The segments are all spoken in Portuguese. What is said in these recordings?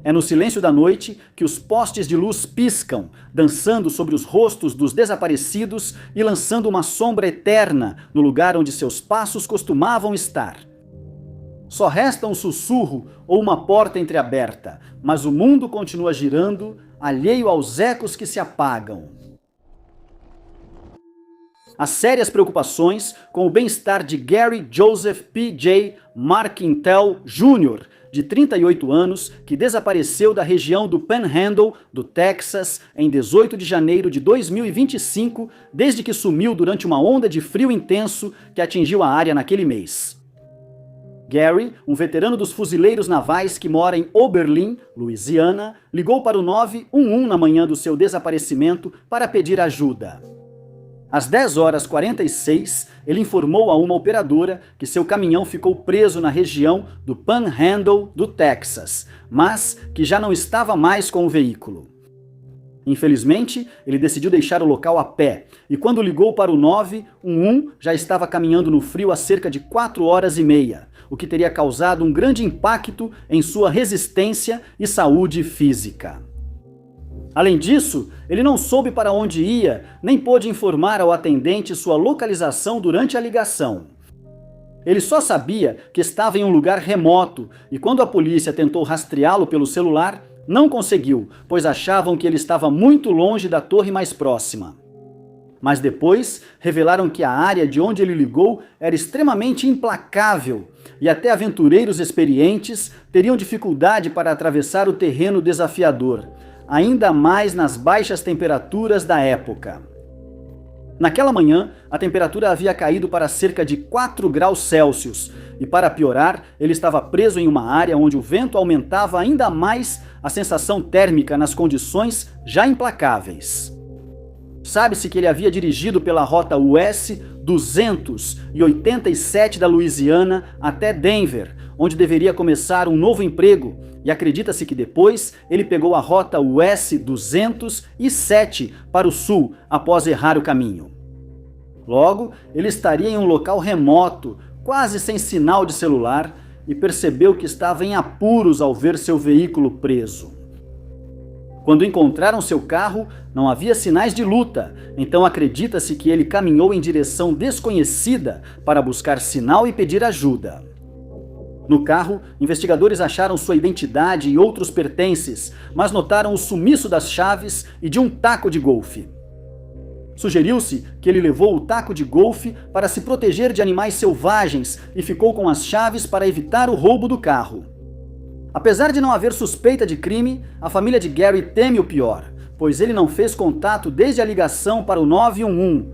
É no silêncio da noite que os postes de luz piscam, dançando sobre os rostos dos desaparecidos e lançando uma sombra eterna no lugar onde seus passos costumavam estar. Só resta um sussurro ou uma porta entreaberta, mas o mundo continua girando, alheio aos ecos que se apagam. As sérias preocupações com o bem-estar de Gary Joseph P.J. Markintel Jr., de 38 anos, que desapareceu da região do Panhandle, do Texas, em 18 de janeiro de 2025, desde que sumiu durante uma onda de frio intenso que atingiu a área naquele mês. Gary, um veterano dos fuzileiros navais que mora em Oberlin, Louisiana, ligou para o 911 na manhã do seu desaparecimento para pedir ajuda. Às 10h46, ele informou a uma operadora que seu caminhão ficou preso na região do Panhandle do Texas, mas que já não estava mais com o veículo. Infelizmente, ele decidiu deixar o local a pé, e quando ligou para o 911, já estava caminhando no frio há cerca de 4h30, o que teria causado um grande impacto em sua resistência e saúde física. Além disso, ele não soube para onde ia, nem pôde informar ao atendente sua localização durante a ligação. Ele só sabia que estava em um lugar remoto, e quando a polícia tentou rastreá-lo pelo celular, não conseguiu, pois achavam que ele estava muito longe da torre mais próxima. Mas depois, revelaram que a área de onde ele ligou era extremamente implacável, e até aventureiros experientes teriam dificuldade para atravessar o terreno desafiador, ainda mais nas baixas temperaturas da época. Naquela manhã, a temperatura havia caído para cerca de 4 graus Celsius, e para piorar, ele estava preso em uma área onde o vento aumentava ainda mais a sensação térmica nas condições já implacáveis. Sabe-se que ele havia dirigido pela rota US 287 da Louisiana até Denver, onde deveria começar um novo emprego, e acredita-se que depois ele pegou a rota US 207 para o sul após errar o caminho. Logo, ele estaria em um local remoto, quase sem sinal de celular, e percebeu que estava em apuros ao ver seu veículo preso. Quando encontraram seu carro, não havia sinais de luta, então acredita-se que ele caminhou em direção desconhecida para buscar sinal e pedir ajuda. No carro, investigadores acharam sua identidade e outros pertences, mas notaram o sumiço das chaves e de um taco de golfe. Sugeriu-se que ele levou o taco de golfe para se proteger de animais selvagens e ficou com as chaves para evitar o roubo do carro. Apesar de não haver suspeita de crime, a família de Gary teme o pior, pois ele não fez contato desde a ligação para o 911.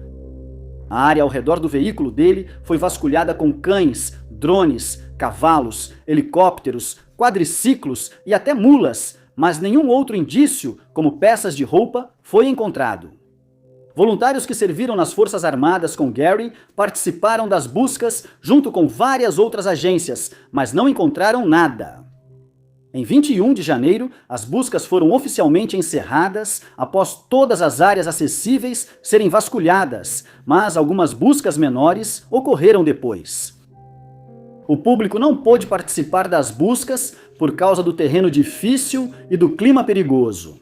A área ao redor do veículo dele foi vasculhada com cães, drones, cavalos, helicópteros, quadriciclos e até mulas, mas nenhum outro indício, como peças de roupa, foi encontrado. Voluntários que serviram nas Forças Armadas com Gary participaram das buscas junto com várias outras agências, mas não encontraram nada. Em 21 de janeiro, as buscas foram oficialmente encerradas após todas as áreas acessíveis serem vasculhadas, mas algumas buscas menores ocorreram depois. O público não pôde participar das buscas por causa do terreno difícil e do clima perigoso.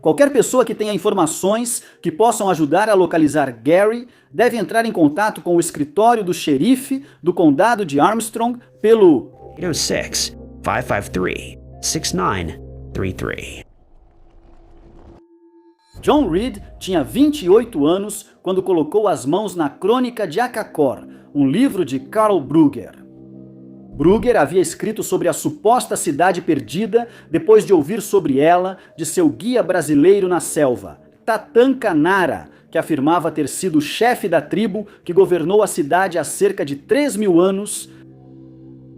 Qualquer pessoa que tenha informações que possam ajudar a localizar Gary deve entrar em contato com o escritório do xerife do condado de Armstrong pelo 806-553-6933. John Reed tinha 28 anos quando colocou as mãos na Crônica de Akakor, um livro de Carl Brugger. Brugger havia escrito sobre a suposta cidade perdida depois de ouvir sobre ela de seu guia brasileiro na selva, Tatanka Nara, que afirmava ter sido o chefe da tribo que governou a cidade há cerca de 3.000 anos.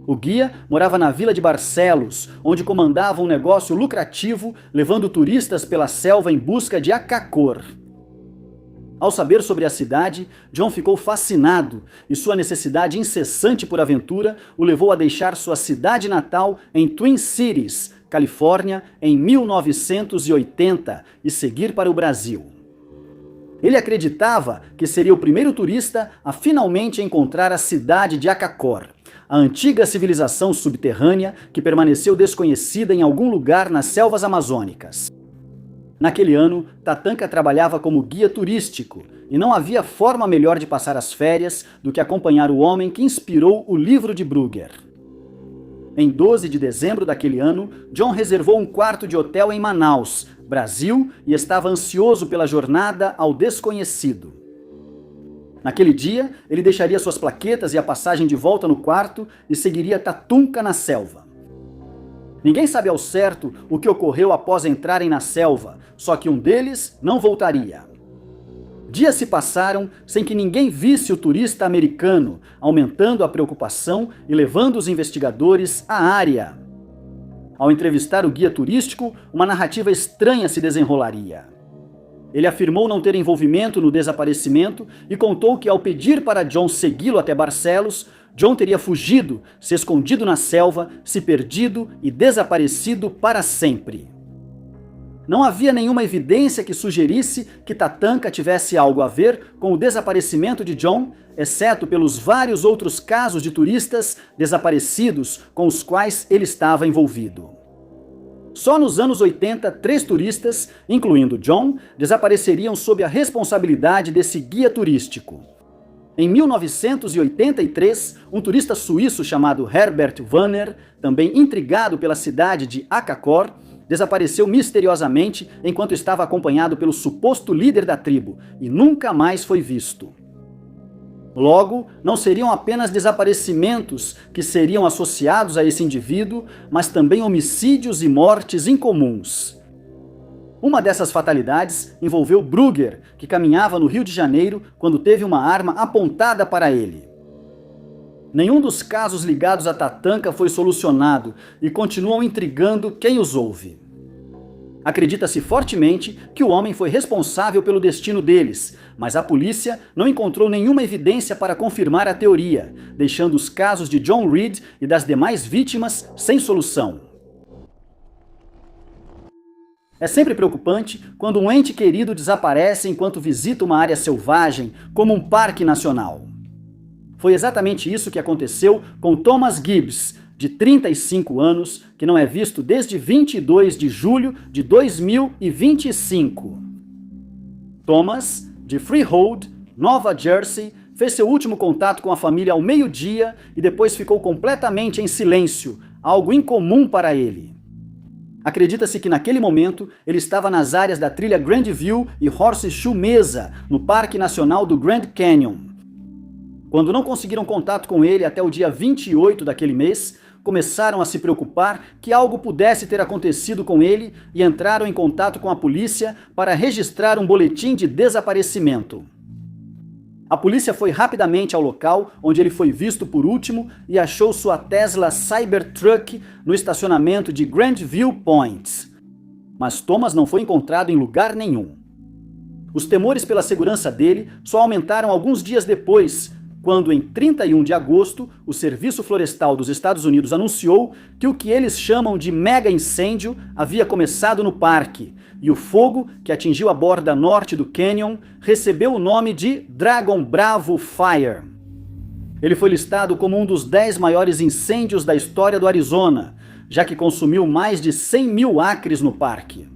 O guia morava na vila de Barcelos, onde comandava um negócio lucrativo, levando turistas pela selva em busca de Akakor. Ao saber sobre a cidade, John ficou fascinado e sua necessidade incessante por aventura o levou a deixar sua cidade natal em Twin Cities, Califórnia, em 1980 e seguir para o Brasil. Ele acreditava que seria o primeiro turista a finalmente encontrar a cidade de Akakor. a antiga civilização subterrânea que permaneceu desconhecida em algum lugar nas selvas amazônicas. Naquele ano, Tatanka trabalhava como guia turístico e não havia forma melhor de passar as férias do que acompanhar o homem que inspirou o livro de Bruegger. Em 12 de dezembro daquele ano, John reservou um quarto de hotel em Manaus, Brasil, e estava ansioso pela jornada ao desconhecido. Naquele dia, ele deixaria suas plaquetas e a passagem de volta no quarto e seguiria Tatanka na selva. Ninguém sabe ao certo o que ocorreu após entrarem na selva, só que um deles não voltaria. Dias se passaram sem que ninguém visse o turista americano, aumentando a preocupação e levando os investigadores à área. Ao entrevistar o guia turístico, uma narrativa estranha se desenrolaria. Ele afirmou não ter envolvimento no desaparecimento e contou que, ao pedir para John segui-lo até Barcelos, John teria fugido, se escondido na selva, se perdido e desaparecido para sempre. Não havia nenhuma evidência que sugerisse que Tatanka tivesse algo a ver com o desaparecimento de John, exceto pelos vários outros casos de turistas desaparecidos com os quais ele estava envolvido. Só nos anos 80, 3 turistas, incluindo John, desapareceriam sob a responsabilidade desse guia turístico. Em 1983, um turista suíço chamado Herbert Wanner, também intrigado pela cidade de Akakor, desapareceu misteriosamente enquanto estava acompanhado pelo suposto líder da tribo e nunca mais foi visto. Logo, não seriam apenas desaparecimentos que seriam associados a esse indivíduo, mas também homicídios e mortes incomuns. Uma dessas fatalidades envolveu Bruegger, que caminhava no Rio de Janeiro quando teve uma arma apontada para ele. Nenhum dos casos ligados a Tatanka foi solucionado e continuam intrigando quem os ouve. Acredita-se fortemente que o homem foi responsável pelo destino deles, mas a polícia não encontrou nenhuma evidência para confirmar a teoria, deixando os casos de John Reed e das demais vítimas sem solução. É sempre preocupante quando um ente querido desaparece enquanto visita uma área selvagem, como um parque nacional. Foi exatamente isso que aconteceu com Thomas Gibbs, de 35 anos, que não é visto desde 22 de julho de 2025. Thomas, de Freehold, Nova Jersey, fez seu último contato com a família ao meio-dia e depois ficou completamente em silêncio, algo incomum para ele. Acredita-se que naquele momento ele estava nas áreas da trilha Grand View e Horseshoe Mesa, no Parque Nacional do Grand Canyon. Quando não conseguiram contato com ele até o dia 28 daquele mês, começaram a se preocupar que algo pudesse ter acontecido com ele e entraram em contato com a polícia para registrar um boletim de desaparecimento. A polícia foi rapidamente ao local onde ele foi visto por último e achou sua Tesla Cybertruck no estacionamento de Grandview Point. Mas Thomas não foi encontrado em lugar nenhum. Os temores pela segurança dele só aumentaram alguns dias depois, quando em 31 de agosto, o Serviço Florestal dos Estados Unidos anunciou que o que eles chamam de mega incêndio havia começado no parque, e o fogo, que atingiu a borda norte do canyon, recebeu o nome de Dragon Bravo Fire. Ele foi listado como um dos 10 maiores incêndios da história do Arizona, já que consumiu mais de 100 mil acres no parque.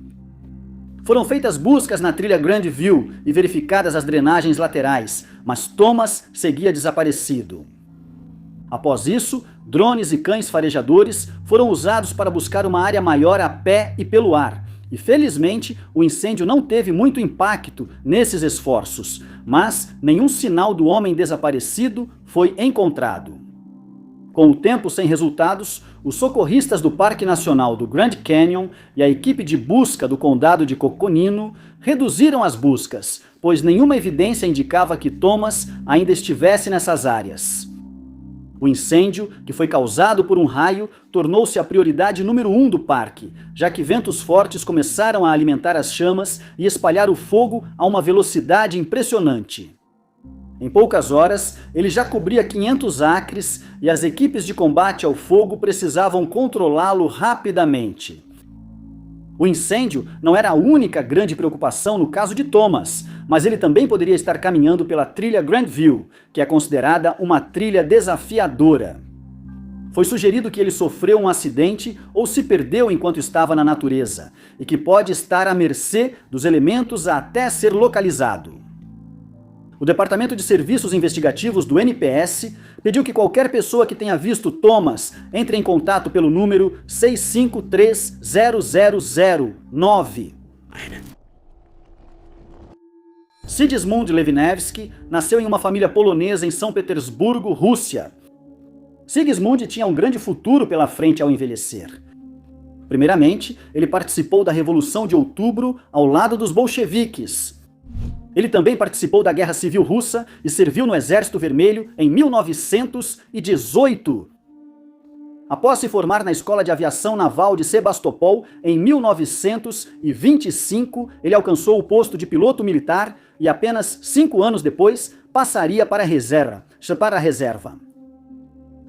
Foram feitas buscas na trilha Grand View e verificadas as drenagens laterais, mas Thomas seguia desaparecido. Após isso, drones e cães farejadores foram usados para buscar uma área maior a pé e pelo ar, e felizmente o incêndio não teve muito impacto nesses esforços, mas nenhum sinal do homem desaparecido foi encontrado. Com o tempo sem resultados, os socorristas do Parque Nacional do Grand Canyon e a equipe de busca do Condado de Coconino reduziram as buscas, pois nenhuma evidência indicava que Thomas ainda estivesse nessas áreas. O incêndio, que foi causado por um raio, tornou-se a prioridade número 1 do parque, já que ventos fortes começaram a alimentar as chamas e espalhar o fogo a uma velocidade impressionante. Em poucas horas, ele já cobria 500 acres e as equipes de combate ao fogo precisavam controlá-lo rapidamente. O incêndio não era a única grande preocupação no caso de Thomas, mas ele também poderia estar caminhando pela trilha Grandview, que é considerada uma trilha desafiadora. Foi sugerido que ele sofreu um acidente ou se perdeu enquanto estava na natureza e que pode estar à mercê dos elementos até ser localizado. O Departamento de Serviços Investigativos do NPS pediu que qualquer pessoa que tenha visto Thomas entre em contato pelo número 653-0009. Sigismund Levinewski nasceu em uma família polonesa em São Petersburgo, Rússia. Sigismund tinha um grande futuro pela frente ao envelhecer. Primeiramente, ele participou da Revolução de Outubro ao lado dos bolcheviques. Ele também participou da Guerra Civil Russa e serviu no Exército Vermelho em 1918. Após se formar na Escola de Aviação Naval de Sebastopol em 1925, ele alcançou o posto de piloto militar e apenas 5 anos depois passaria para a reserva.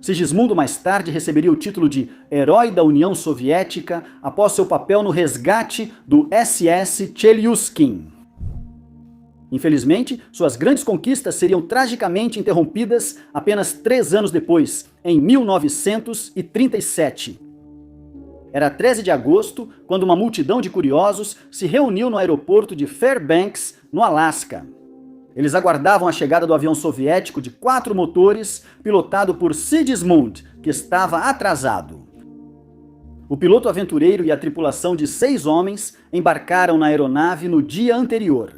Sigismundo mais tarde receberia o título de Herói da União Soviética após seu papel no resgate do SS Chelyuskin. Infelizmente, suas grandes conquistas seriam tragicamente interrompidas apenas 3 anos depois, em 1937. Era 13 de agosto, quando uma multidão de curiosos se reuniu no aeroporto de Fairbanks, no Alasca. Eles aguardavam a chegada do avião soviético de 4 motores, pilotado por Sigismund, que estava atrasado. O piloto aventureiro e a tripulação de 6 homens embarcaram na aeronave no dia anterior.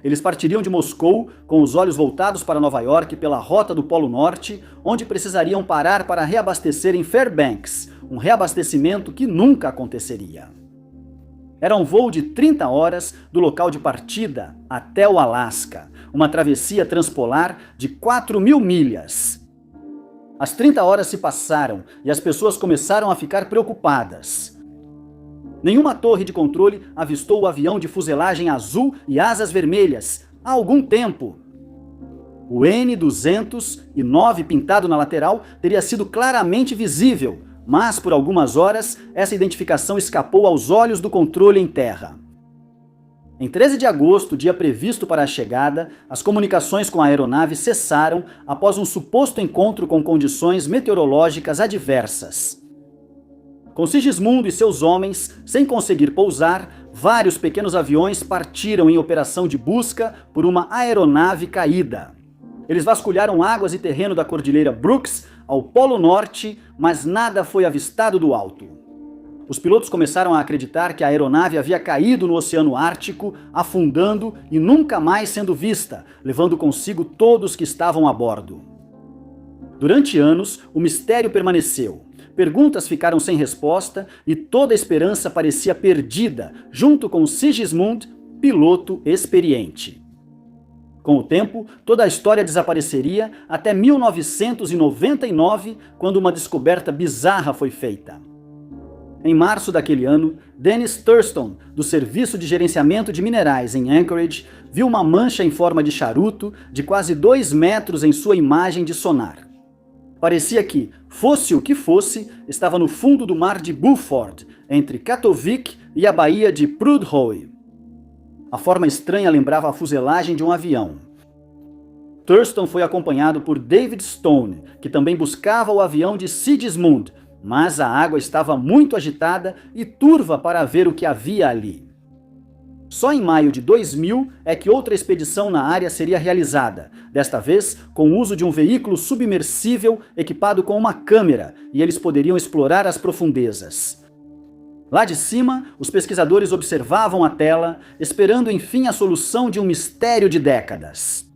Eles partiriam de Moscou, com os olhos voltados para Nova York pela rota do Polo Norte, onde precisariam parar para reabastecer em Fairbanks, um reabastecimento que nunca aconteceria. Era um voo de 30 horas do local de partida até o Alasca, uma travessia transpolar de 4.000 milhas. As 30 horas se passaram e as pessoas começaram a ficar preocupadas. Nenhuma torre de controle avistou o avião de fuselagem azul e asas vermelhas há algum tempo. O N-209 pintado na lateral teria sido claramente visível, mas por algumas horas essa identificação escapou aos olhos do controle em terra. Em 13 de agosto, dia previsto para a chegada, as comunicações com a aeronave cessaram após um suposto encontro com condições meteorológicas adversas. Com Sigismundo e seus homens, sem conseguir pousar, vários pequenos aviões partiram em operação de busca por uma aeronave caída. Eles vasculharam águas e terreno da Cordilheira Brooks ao Polo Norte, mas nada foi avistado do alto. Os pilotos começaram a acreditar que a aeronave havia caído no Oceano Ártico, afundando e nunca mais sendo vista, levando consigo todos que estavam a bordo. Durante anos, o mistério permaneceu. Perguntas ficaram sem resposta e toda a esperança parecia perdida, junto com Sigismund, piloto experiente. Com o tempo, toda a história desapareceria até 1999, quando uma descoberta bizarra foi feita. Em março daquele ano, Dennis Thurston, do Serviço de Gerenciamento de Minerais em Anchorage, viu uma mancha em forma de charuto de quase 2 metros em sua imagem de sonar. Parecia que, fosse o que fosse, estava no fundo do mar de Beaufort, entre Katowice e a baía de Prudhoe. A forma estranha lembrava a fuselagem de um avião. Thurston foi acompanhado por David Stone, que também buscava o avião de Sigismund, mas a água estava muito agitada e turva para ver o que havia ali. Só em maio de 2000 é que outra expedição na área seria realizada, desta vez com o uso de um veículo submersível equipado com uma câmera, e eles poderiam explorar as profundezas. Lá de cima, os pesquisadores observavam a tela, esperando enfim a solução de um mistério de décadas.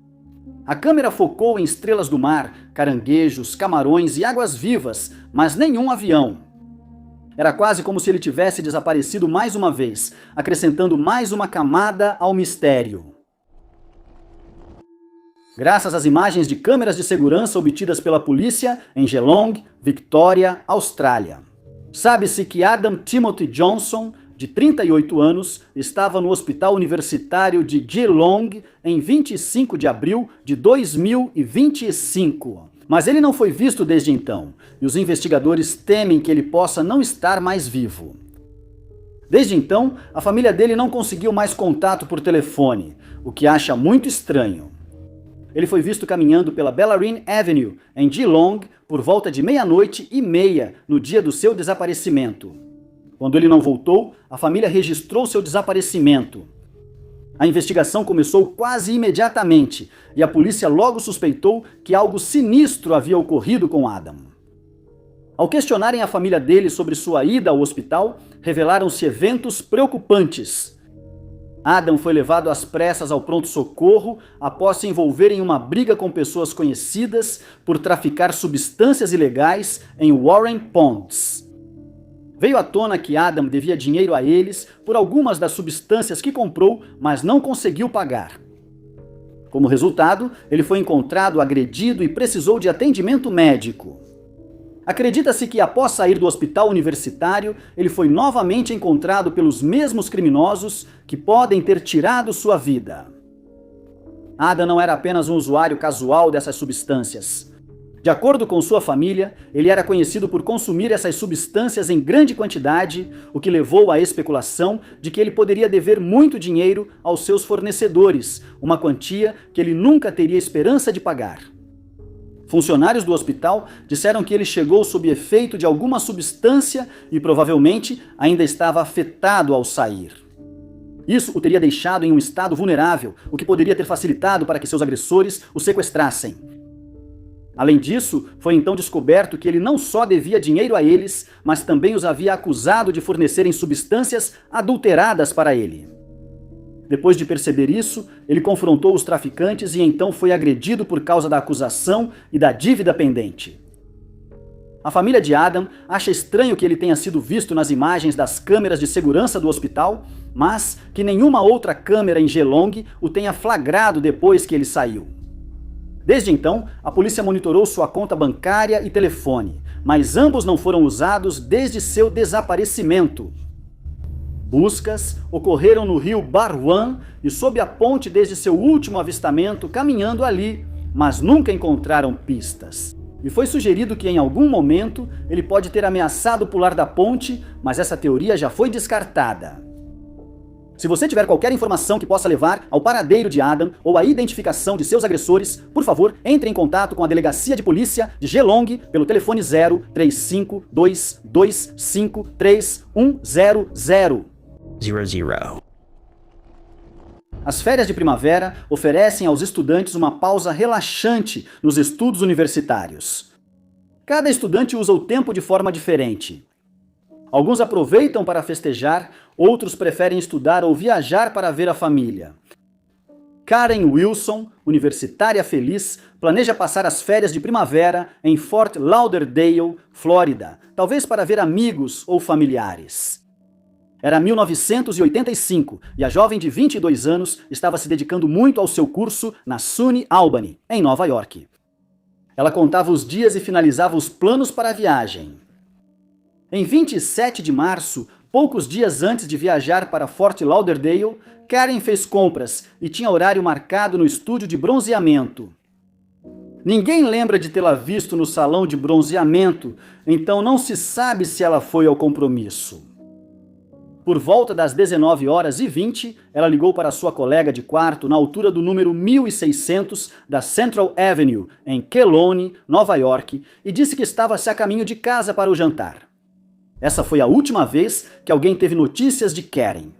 A câmera focou em estrelas do mar, caranguejos, camarões e águas-vivas, mas nenhum avião. Era quase como se ele tivesse desaparecido mais uma vez, acrescentando mais uma camada ao mistério. Graças às imagens de câmeras de segurança obtidas pela polícia em Geelong, Victoria, Austrália, sabe-se que Adam Timothy Johnson, de 38 anos, estava no Hospital Universitário de Geelong em 25 de abril de 2025. Mas ele não foi visto desde então, e os investigadores temem que ele possa não estar mais vivo. Desde então, a família dele não conseguiu mais contato por telefone, o que acha muito estranho. ele foi visto caminhando pela Bellarine Avenue, em Geelong, por volta de 00:30 no dia do seu desaparecimento. Quando ele não voltou, a família registrou seu desaparecimento. A investigação começou quase imediatamente e a polícia logo suspeitou que algo sinistro havia ocorrido com Adam. Ao questionarem a família dele sobre sua ida ao hospital, revelaram-se eventos preocupantes. Adam foi levado às pressas ao pronto-socorro após se envolver em uma briga com pessoas conhecidas por traficar substâncias ilegais em Warren Ponds. Veio à tona que Adam devia dinheiro a eles por algumas das substâncias que comprou, mas não conseguiu pagar. Como resultado, ele foi encontrado agredido e precisou de atendimento médico. Acredita-se que após sair do hospital universitário, ele foi novamente encontrado pelos mesmos criminosos que podem ter tirado sua vida. Adam não era apenas um usuário casual dessas substâncias. De acordo com sua família, ele era conhecido por consumir essas substâncias em grande quantidade, o que levou à especulação de que ele poderia dever muito dinheiro aos seus fornecedores, uma quantia que ele nunca teria esperança de pagar. Funcionários do hospital disseram que ele chegou sob efeito de alguma substância e provavelmente ainda estava afetado ao sair. Isso o teria deixado em um estado vulnerável, o que poderia ter facilitado para que seus agressores o sequestrassem. Além disso, foi então descoberto que ele não só devia dinheiro a eles, mas também os havia acusado de fornecerem substâncias adulteradas para ele. Depois de perceber isso, ele confrontou os traficantes e então foi agredido por causa da acusação e da dívida pendente. A família de Adam acha estranho que ele tenha sido visto nas imagens das câmeras de segurança do hospital, mas que nenhuma outra câmera em Geelong o tenha flagrado depois que ele saiu. Desde então, a polícia monitorou sua conta bancária e telefone, mas ambos não foram usados desde seu desaparecimento. Buscas ocorreram no rio Barwon e sob a ponte desde seu último avistamento caminhando ali, mas nunca encontraram pistas. E foi sugerido que em algum momento ele pode ter ameaçado pular da ponte, mas essa teoria já foi descartada. Se você tiver qualquer informação que possa levar ao paradeiro de Adam ou à identificação de seus agressores, por favor, entre em contato com a Delegacia de Polícia de Geelong pelo telefone 03522531000. As férias de primavera oferecem aos estudantes uma pausa relaxante nos estudos universitários. Cada estudante usa o tempo de forma diferente. Alguns aproveitam para festejar, outros preferem estudar ou viajar para ver a família. Karen Wilson, universitária feliz, planeja passar as férias de primavera em Fort Lauderdale, Flórida, talvez para ver amigos ou familiares. Era 1985 e a jovem de 22 anos estava se dedicando muito ao seu curso na SUNY Albany, em Nova York. Ela contava os dias e finalizava os planos para a viagem. Em 27 de março, poucos dias antes de viajar para Fort Lauderdale, Karen fez compras e tinha horário marcado no estúdio de bronzeamento. Ninguém lembra de tê-la visto no salão de bronzeamento, então não se sabe se ela foi ao compromisso. Por volta das 19h20, ela ligou para sua colega de quarto na altura do número 1600 da Central Avenue, em Kelowna, Nova York, e disse que estava a caminho de casa para o jantar. Essa foi a última vez que alguém teve notícias de Karen.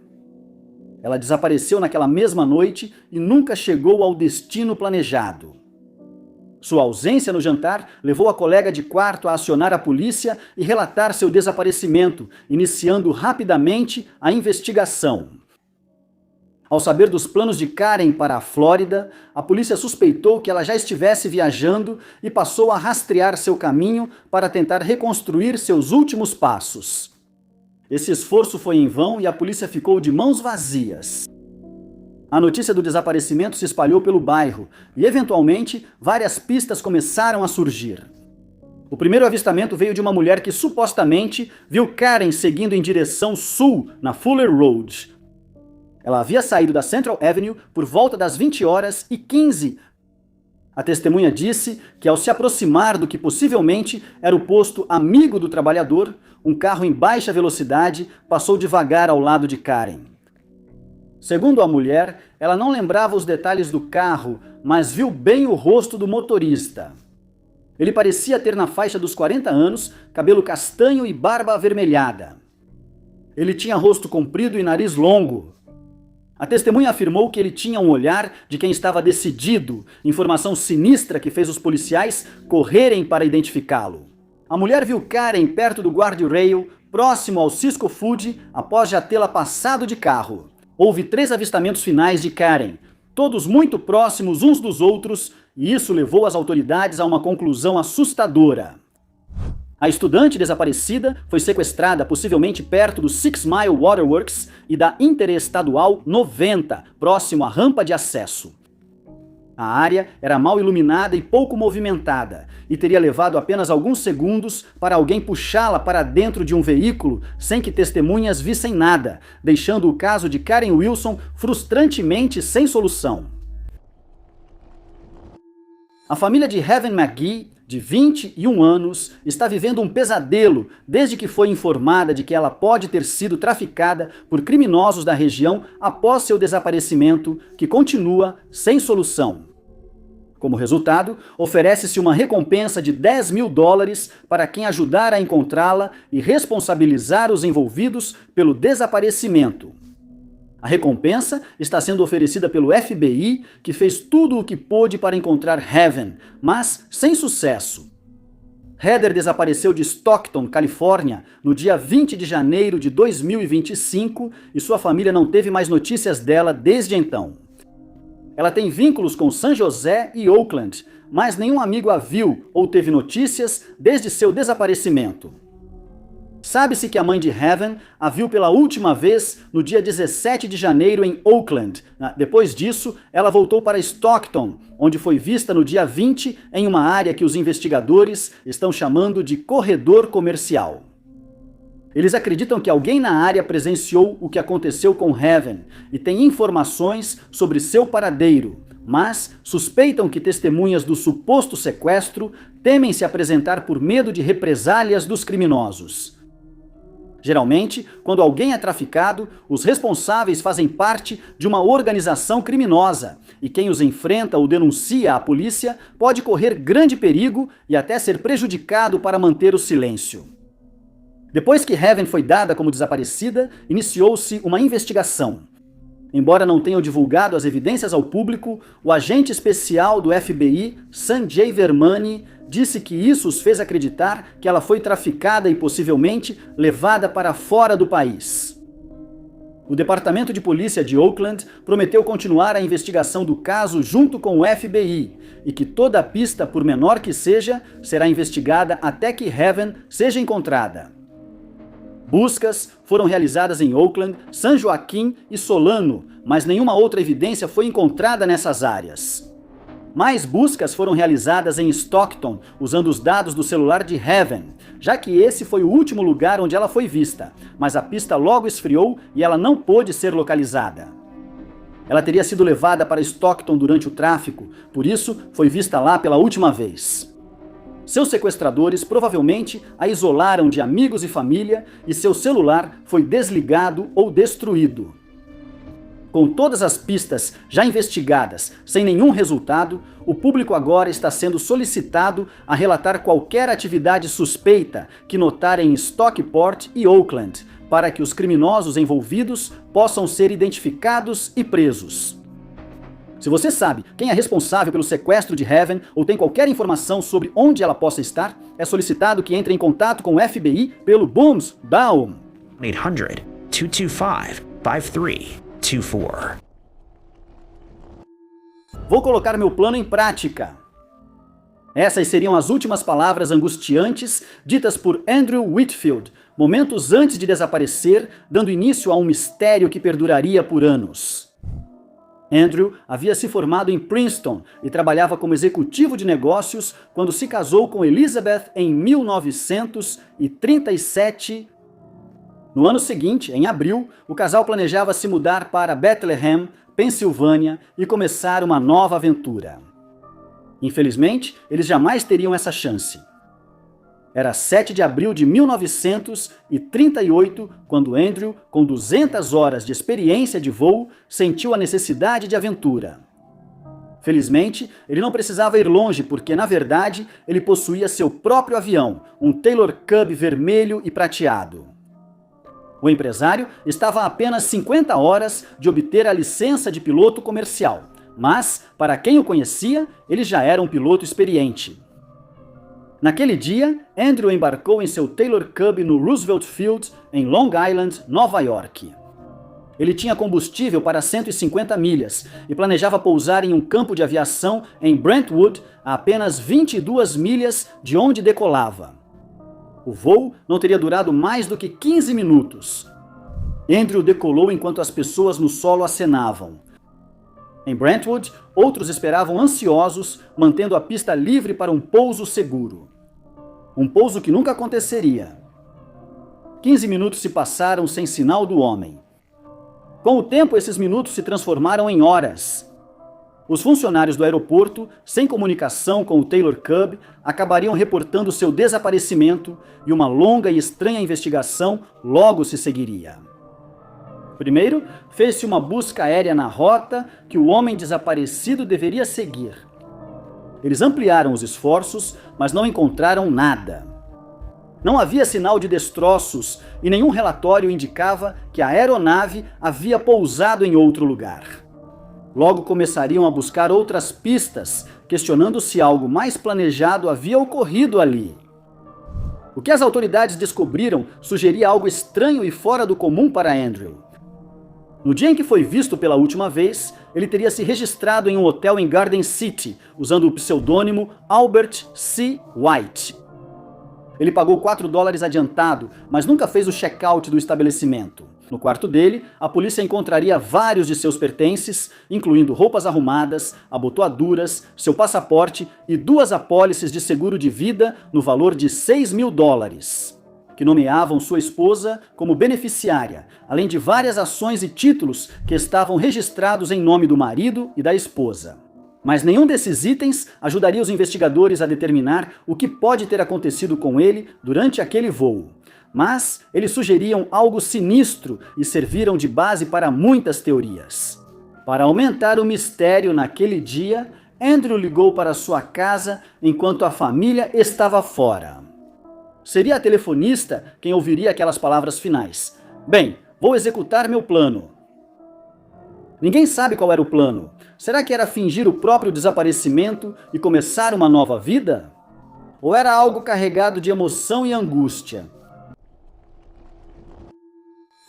Ela desapareceu naquela mesma noite e nunca chegou ao destino planejado. Sua ausência no jantar levou a colega de quarto a acionar a polícia e relatar seu desaparecimento, iniciando rapidamente a investigação. Ao saber dos planos de Karen para a Flórida, a polícia suspeitou que ela já estivesse viajando e passou a rastrear seu caminho para tentar reconstruir seus últimos passos. Esse esforço foi em vão e a polícia ficou de mãos vazias. A notícia do desaparecimento se espalhou pelo bairro e, eventualmente, várias pistas começaram a surgir. O primeiro avistamento veio de uma mulher que supostamente viu Karen seguindo em direção sul na Fuller Road. Ela havia saído da Central Avenue por volta das 20h15. A testemunha disse que ao se aproximar do que possivelmente era o posto Amigo do Trabalhador, um carro em baixa velocidade passou devagar ao lado de Karen. Segundo a mulher, ela não lembrava os detalhes do carro, mas viu bem o rosto do motorista. Ele parecia ter na faixa dos 40 anos, cabelo castanho e barba avermelhada. Ele tinha rosto comprido e nariz longo. A testemunha afirmou que ele tinha um olhar de quem estava decidido, informação sinistra que fez os policiais correrem para identificá-lo. A mulher viu Karen perto do guardrail, próximo ao Cisco Food, após já tê-la passado de carro. Houve 3 avistamentos finais de Karen, todos muito próximos uns dos outros, e isso levou as autoridades a uma conclusão assustadora. A estudante desaparecida foi sequestrada possivelmente perto do Six Mile Waterworks e da Interestadual 90, próximo à rampa de acesso. A área era mal iluminada e pouco movimentada, e teria levado apenas alguns segundos para alguém puxá-la para dentro de um veículo sem que testemunhas vissem nada, deixando o caso de Karen Wilson frustrantemente sem solução. A família de Heaven McGee, de 21 anos, está vivendo um pesadelo desde que foi informada de que ela pode ter sido traficada por criminosos da região após seu desaparecimento, que continua sem solução. Como resultado, oferece-se uma recompensa de $10 mil para quem ajudar a encontrá-la e responsabilizar os envolvidos pelo desaparecimento. A recompensa está sendo oferecida pelo FBI, que fez tudo o que pôde para encontrar Heaven, mas sem sucesso. Heather desapareceu de Stockton, Califórnia, no dia 20 de janeiro de 2025 e sua família não teve mais notícias dela desde então. Ela tem vínculos com San José e Oakland, mas nenhum amigo a viu ou teve notícias desde seu desaparecimento. Sabe-se que a mãe de Heaven a viu pela última vez no dia 17 de janeiro em Oakland. Depois disso, ela voltou para Stockton, onde foi vista no dia 20 em uma área que os investigadores estão chamando de corredor comercial. Eles acreditam que alguém na área presenciou o que aconteceu com Heaven e tem informações sobre seu paradeiro, mas suspeitam que testemunhas do suposto sequestro temem se apresentar por medo de represálias dos criminosos. Geralmente, quando alguém é traficado, os responsáveis fazem parte de uma organização criminosa, e quem os enfrenta ou denuncia à polícia pode correr grande perigo e até ser prejudicado para manter o silêncio. Depois que Heaven foi dada como desaparecida, iniciou-se uma investigação. Embora não tenham divulgado as evidências ao público, o agente especial do FBI, Sanjay Vermani, disse que isso os fez acreditar que ela foi traficada e possivelmente levada para fora do país. O Departamento de Polícia de Oakland prometeu continuar a investigação do caso junto com o FBI e que toda a pista, por menor que seja, será investigada até que Heaven seja encontrada. Buscas foram realizadas em Oakland, San Joaquim e Solano, mas nenhuma outra evidência foi encontrada nessas áreas. Mais buscas foram realizadas em Stockton, usando os dados do celular de Heaven, já que esse foi o último lugar onde ela foi vista, mas a pista logo esfriou e ela não pôde ser localizada. Ela teria sido levada para Stockton durante o tráfico, por isso foi vista lá pela última vez. Seus sequestradores provavelmente a isolaram de amigos e família e seu celular foi desligado ou destruído. Com todas as pistas já investigadas sem nenhum resultado, o público agora está sendo solicitado a relatar qualquer atividade suspeita que notarem em Stockport e Oakland, para que os criminosos envolvidos possam ser identificados e presos. Se você sabe quem é responsável pelo sequestro de Heaven ou tem qualquer informação sobre onde ela possa estar, é solicitado que entre em contato com o FBI pelo Booms Down 800-225-5324. Vou colocar meu plano em prática. Essas seriam as últimas palavras angustiantes ditas por Andrew Whitfield, momentos antes de desaparecer, dando início a um mistério que perduraria por anos. Andrew havia se formado em Princeton e trabalhava como executivo de negócios quando se casou com Elizabeth em 1937. No ano seguinte, em abril, o casal planejava se mudar para Bethlehem, Pensilvânia, e começar uma nova aventura. Infelizmente, eles jamais teriam essa chance. Era 7 de abril de 1938, quando Andrew, com 200 horas de experiência de voo, sentiu a necessidade de aventura. Felizmente, ele não precisava ir longe porque, na verdade, ele possuía seu próprio avião, um Taylor Cub vermelho e prateado. O empresário estava a apenas 50 horas de obter a licença de piloto comercial, mas, para quem o conhecia, ele já era um piloto experiente. Naquele dia, Andrew embarcou em seu Taylor Cub no Roosevelt Field, em Long Island, Nova York. Ele tinha combustível para 150 milhas e planejava pousar em um campo de aviação em Brentwood, a apenas 22 milhas de onde decolava. O voo não teria durado mais do que 15 minutos. Andrew decolou enquanto as pessoas no solo acenavam. Em Brentwood, outros esperavam ansiosos, mantendo a pista livre para um pouso seguro. Um pouso que nunca aconteceria. 15 minutos se passaram sem sinal do homem. Com o tempo, esses minutos se transformaram em horas. Os funcionários do aeroporto, sem comunicação com o Taylor Cub, acabariam reportando seu desaparecimento e uma longa e estranha investigação logo se seguiria. Primeiro, fez-se uma busca aérea na rota que o homem desaparecido deveria seguir. Eles ampliaram os esforços, mas não encontraram nada. Não havia sinal de destroços e nenhum relatório indicava que a aeronave havia pousado em outro lugar. Logo começariam a buscar outras pistas, questionando se algo mais planejado havia ocorrido ali. O que as autoridades descobriram sugeria algo estranho e fora do comum para Andrew. No dia em que foi visto pela última vez, ele teria se registrado em um hotel em Garden City, usando o pseudônimo Albert C. White. Ele pagou $4 adiantado, mas nunca fez o check-out do estabelecimento. No quarto dele, a polícia encontraria vários de seus pertences, incluindo roupas arrumadas, abotoaduras, seu passaporte e 2 apólices de seguro de vida no valor de $6.000, que nomeavam sua esposa como beneficiária, além de várias ações e títulos que estavam registrados em nome do marido e da esposa. Mas nenhum desses itens ajudaria os investigadores a determinar o que pode ter acontecido com ele durante aquele voo. Mas eles sugeriam algo sinistro e serviram de base para muitas teorias. Para aumentar o mistério naquele dia, Andrew ligou para sua casa enquanto a família estava fora. Seria a telefonista quem ouviria aquelas palavras finais. Bem, vou executar meu plano. Ninguém sabe qual era o plano. Será que era fingir o próprio desaparecimento e começar uma nova vida? Ou era algo carregado de emoção e angústia?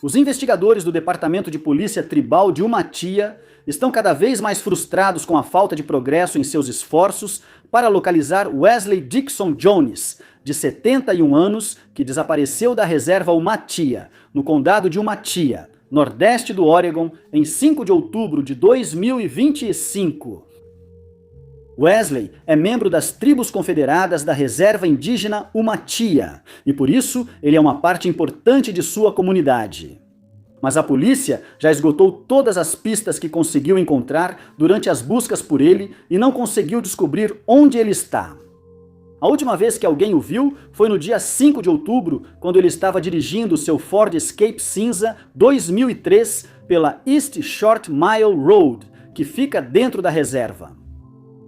Os investigadores do Departamento de Polícia Tribal de Umatilla estão cada vez mais frustrados com a falta de progresso em seus esforços para localizar Wesley Dixon Jones, de 71 anos, que desapareceu da reserva Umatilla, no condado de Umatilla, nordeste do Oregon, em 5 de outubro de 2025. Wesley é membro das tribos confederadas da reserva indígena Umatilla, e por isso ele é uma parte importante de sua comunidade. Mas a polícia já esgotou todas as pistas que conseguiu encontrar durante as buscas por ele e não conseguiu descobrir onde ele está. A última vez que alguém o viu foi no dia 5 de outubro, quando ele estava dirigindo seu Ford Escape cinza 2003 pela East Short Mile Road, que fica dentro da reserva.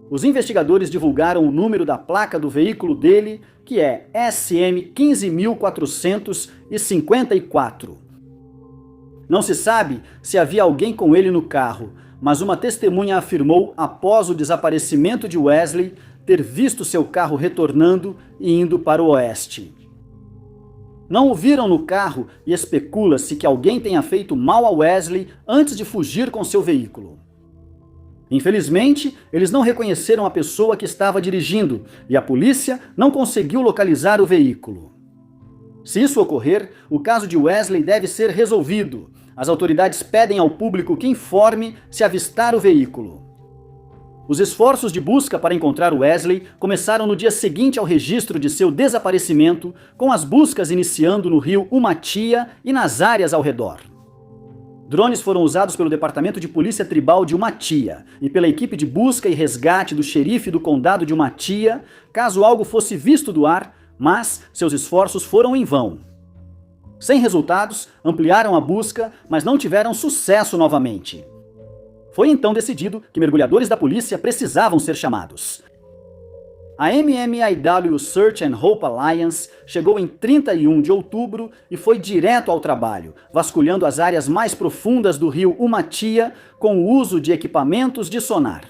Os investigadores divulgaram o número da placa do veículo dele, que é SM 15454. Não se sabe se havia alguém com ele no carro, mas uma testemunha afirmou, após o desaparecimento de Wesley, ter visto seu carro retornando e indo para o oeste. Não o viram no carro e especula-se que alguém tenha feito mal a Wesley antes de fugir com seu veículo. Infelizmente, eles não reconheceram a pessoa que estava dirigindo e a polícia não conseguiu localizar o veículo. Se isso ocorrer, o caso de Wesley deve ser resolvido. As autoridades pedem ao público que informe se avistar o veículo. Os esforços de busca para encontrar Wesley começaram no dia seguinte ao registro de seu desaparecimento, com as buscas iniciando no rio Umatilla e nas áreas ao redor. Drones foram usados pelo Departamento de Polícia Tribal de Umatilla e pela equipe de busca e resgate do xerife do condado de Umatilla, caso algo fosse visto do ar, mas seus esforços foram em vão. Sem resultados, ampliaram a busca, mas não tiveram sucesso novamente. Foi então decidido que mergulhadores da polícia precisavam ser chamados. A MMIW Search and Hope Alliance chegou em 31 de outubro e foi direto ao trabalho, vasculhando as áreas mais profundas do rio Umatia com o uso de equipamentos de sonar.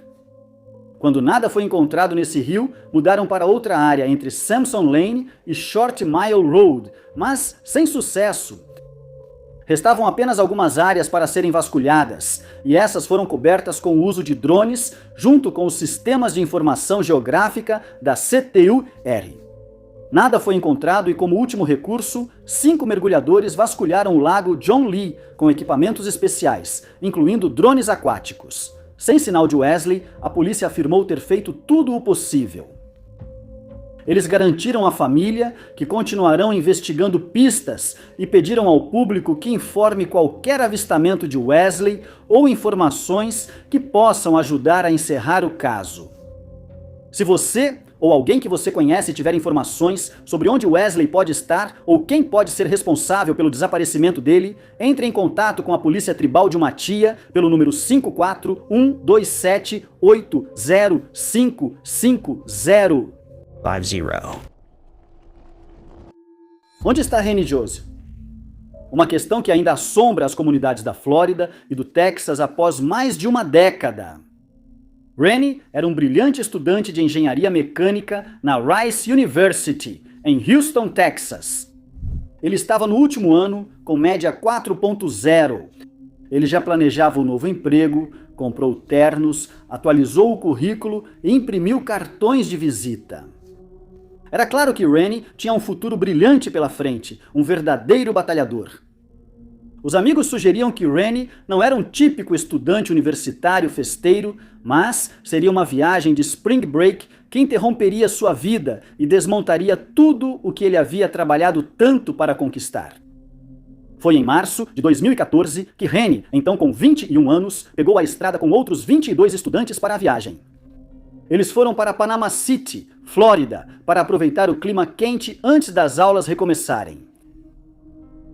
Quando nada foi encontrado nesse rio, mudaram para outra área entre Sampson Lane e Short Mile Road, mas sem sucesso. Restavam apenas algumas áreas para serem vasculhadas, e essas foram cobertas com o uso de drones, junto com os sistemas de informação geográfica da CTUR. Nada foi encontrado e, como último recurso, 5 mergulhadores vasculharam o lago John Lee com equipamentos especiais, incluindo drones aquáticos. Sem sinal de Wesley, a polícia afirmou ter feito tudo o possível. Eles garantiram à família que continuarão investigando pistas e pediram ao público que informe qualquer avistamento de Wesley ou informações que possam ajudar a encerrar o caso. Se você ou alguém que você conhece tiver informações sobre onde Wesley pode estar ou quem pode ser responsável pelo desaparecimento dele, entre em contato com a Polícia Tribal de Umatia pelo número 54127805550. Onde está Rennie Joseph? Uma questão que ainda assombra as comunidades da Flórida e do Texas após mais de uma década. Rennie era um brilhante estudante de engenharia mecânica na Rice University, em Houston, Texas. Ele estava no último ano, com média 4.0. Ele já planejava um novo emprego, comprou ternos, atualizou o currículo e imprimiu cartões de visita. Era claro que Rennie tinha um futuro brilhante pela frente, um verdadeiro batalhador. Os amigos sugeriam que Rennie não era um típico estudante universitário festeiro, mas seria uma viagem de spring break que interromperia sua vida e desmontaria tudo o que ele havia trabalhado tanto para conquistar. Foi em março de 2014 que Rennie, então com 21 anos, pegou a estrada com outros 22 estudantes para a viagem. Eles foram para Panama City, Flórida, para aproveitar o clima quente antes das aulas recomeçarem.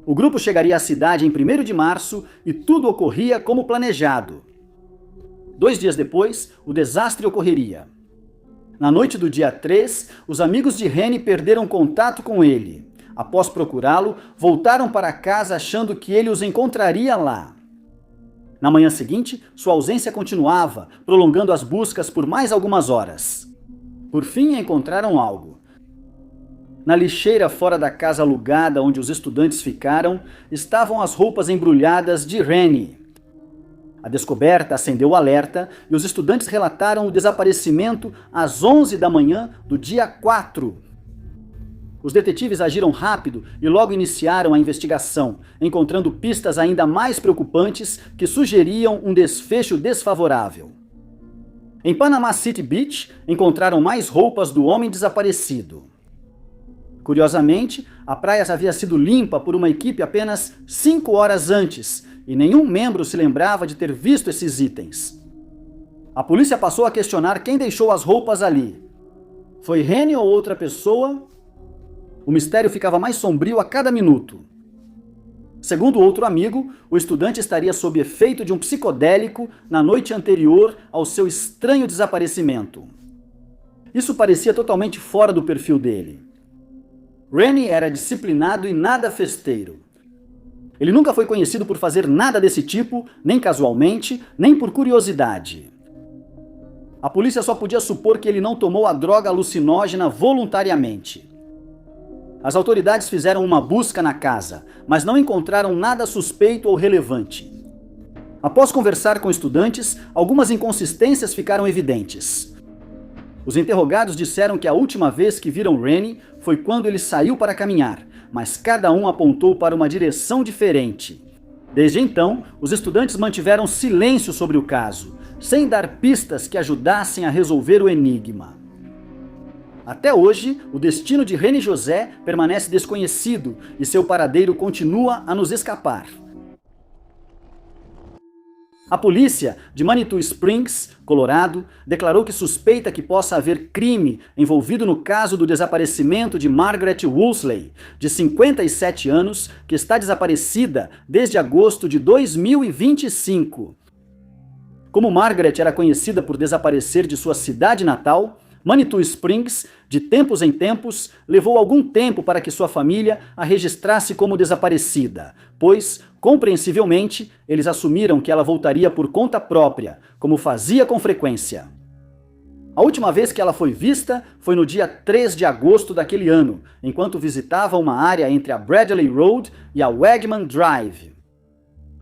O grupo chegaria à cidade em 1º de março e tudo ocorria como planejado. 2 dias depois, o desastre ocorreria. Na noite do dia 3, os amigos de Rennie perderam contato com ele. Após procurá-lo, voltaram para casa achando que ele os encontraria lá. Na manhã seguinte, sua ausência continuava, prolongando as buscas por mais algumas horas. Por fim, encontraram algo. Na lixeira fora da casa alugada onde os estudantes ficaram, estavam as roupas embrulhadas de Rennie. A descoberta acendeu o alerta e os estudantes relataram o desaparecimento às 11 da manhã do dia 4. Os detetives agiram rápido e logo iniciaram a investigação, encontrando pistas ainda mais preocupantes que sugeriam um desfecho desfavorável. Em Panama City Beach, encontraram mais roupas do homem desaparecido. Curiosamente, a praia havia sido limpa por uma equipe apenas 5 horas antes, e nenhum membro se lembrava de ter visto esses itens. A polícia passou a questionar quem deixou as roupas ali. Foi Rennie ou outra pessoa? O mistério ficava mais sombrio a cada minuto. Segundo outro amigo, o estudante estaria sob efeito de um psicodélico na noite anterior ao seu estranho desaparecimento. Isso parecia totalmente fora do perfil dele. Rennie era disciplinado e nada festeiro. Ele nunca foi conhecido por fazer nada desse tipo, nem casualmente, nem por curiosidade. A polícia só podia supor que ele não tomou a droga alucinógena voluntariamente. As autoridades fizeram uma busca na casa, mas não encontraram nada suspeito ou relevante. Após conversar com estudantes, algumas inconsistências ficaram evidentes. Os interrogados disseram que a última vez que viram Rennie foi quando ele saiu para caminhar, mas cada um apontou para uma direção diferente. Desde então, os estudantes mantiveram silêncio sobre o caso, sem dar pistas que ajudassem a resolver o enigma. Até hoje, o destino de Rennie José permanece desconhecido e seu paradeiro continua a nos escapar. A polícia de Manitou Springs, Colorado, declarou que suspeita que possa haver crime envolvido no caso do desaparecimento de Margaret Woolsey, de 57 anos, que está desaparecida desde agosto de 2025. Como Margaret era conhecida por desaparecer de sua cidade natal, Manitou Springs, de tempos em tempos, levou algum tempo para que sua família a registrasse como desaparecida, pois, compreensivelmente, eles assumiram que ela voltaria por conta própria, como fazia com frequência. A última vez que ela foi vista foi no dia 3 de agosto daquele ano, enquanto visitava uma área entre a Bradley Road e a Wegman Drive.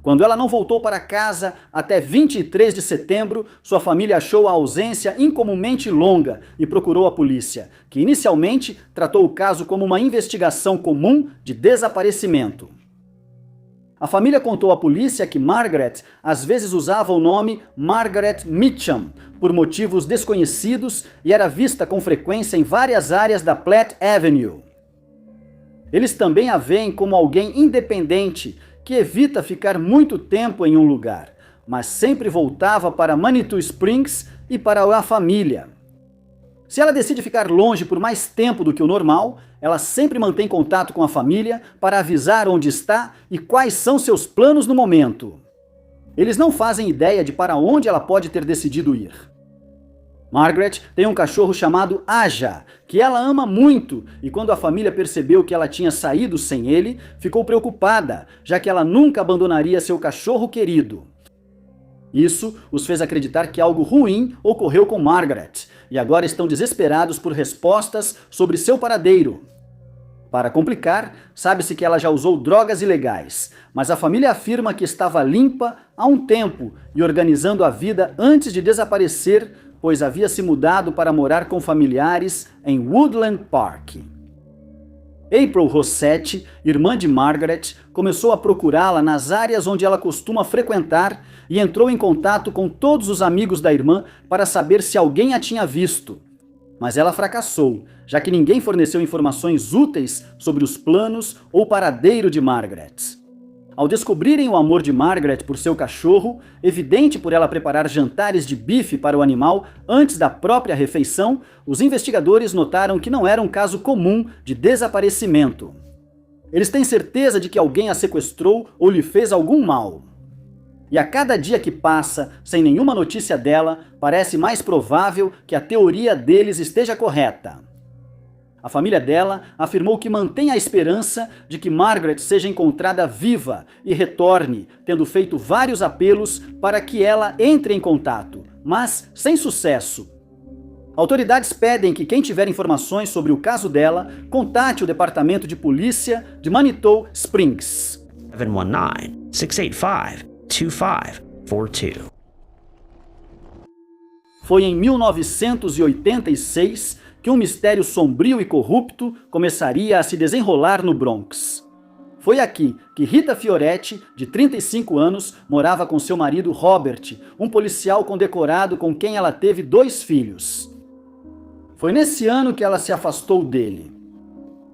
Quando ela não voltou para casa até 23 de setembro, sua família achou a ausência incomumente longa e procurou a polícia, que inicialmente tratou o caso como uma investigação comum de desaparecimento. A família contou à polícia que Margaret às vezes usava o nome Margaret Meacham, por motivos desconhecidos, e era vista com frequência em várias áreas da Platte Avenue. Eles também a veem como alguém independente, que evita ficar muito tempo em um lugar, mas sempre voltava para Manitou Springs e para a família. Se ela decide ficar longe por mais tempo do que o normal, ela sempre mantém contato com a família para avisar onde está e quais são seus planos no momento. Eles não fazem ideia de para onde ela pode ter decidido ir. Margaret tem um cachorro chamado Aja, que ela ama muito, e quando a família percebeu que ela tinha saído sem ele, ficou preocupada, já que ela nunca abandonaria seu cachorro querido. Isso os fez acreditar que algo ruim ocorreu com Margaret, e agora estão desesperados por respostas sobre seu paradeiro. Para complicar, sabe-se que ela já usou drogas ilegais, mas a família afirma que estava limpa há um tempo e organizando a vida antes de desaparecer, pois havia se mudado para morar com familiares em Woodland Park. April Rossetti, irmã de Margaret, começou a procurá-la nas áreas onde ela costuma frequentar e entrou em contato com todos os amigos da irmã para saber se alguém a tinha visto. Mas ela fracassou, já que ninguém forneceu informações úteis sobre os planos ou paradeiro de Margaret. Ao descobrirem o amor de Margaret por seu cachorro, evidente por ela preparar jantares de bife para o animal antes da própria refeição, os investigadores notaram que não era um caso comum de desaparecimento. Eles têm certeza de que alguém a sequestrou ou lhe fez algum mal. E a cada dia que passa, sem nenhuma notícia dela, parece mais provável que a teoria deles esteja correta. A família dela afirmou que mantém a esperança de que Margaret seja encontrada viva e retorne, tendo feito vários apelos para que ela entre em contato, mas sem sucesso. Autoridades pedem que quem tiver informações sobre o caso dela, contate o Departamento de Polícia de Manitou Springs. 719-685-2542. Foi em 1986 que um mistério sombrio e corrupto começaria a se desenrolar no Bronx. Foi aqui que Rita Fioretti, de 35 anos, morava com seu marido Robert, um policial condecorado com quem ela teve 2 filhos. Foi nesse ano que ela se afastou dele.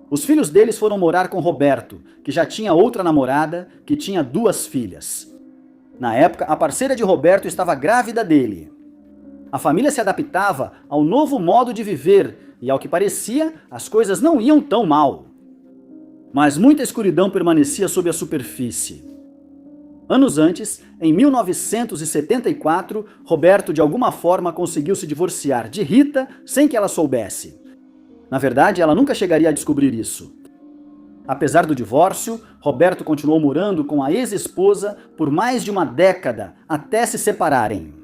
Os filhos deles foram morar com Roberto, que já tinha outra namorada, que tinha 2 filhas. Na época, a parceira de Roberto estava grávida dele. A família se adaptava ao novo modo de viver e, ao que parecia, as coisas não iam tão mal. Mas muita escuridão permanecia sob a superfície. Anos antes, em 1974, Roberto de alguma forma conseguiu se divorciar de Rita sem que ela soubesse. Na verdade, ela nunca chegaria a descobrir isso. Apesar do divórcio, Roberto continuou morando com a ex-esposa por mais de uma década, até se separarem.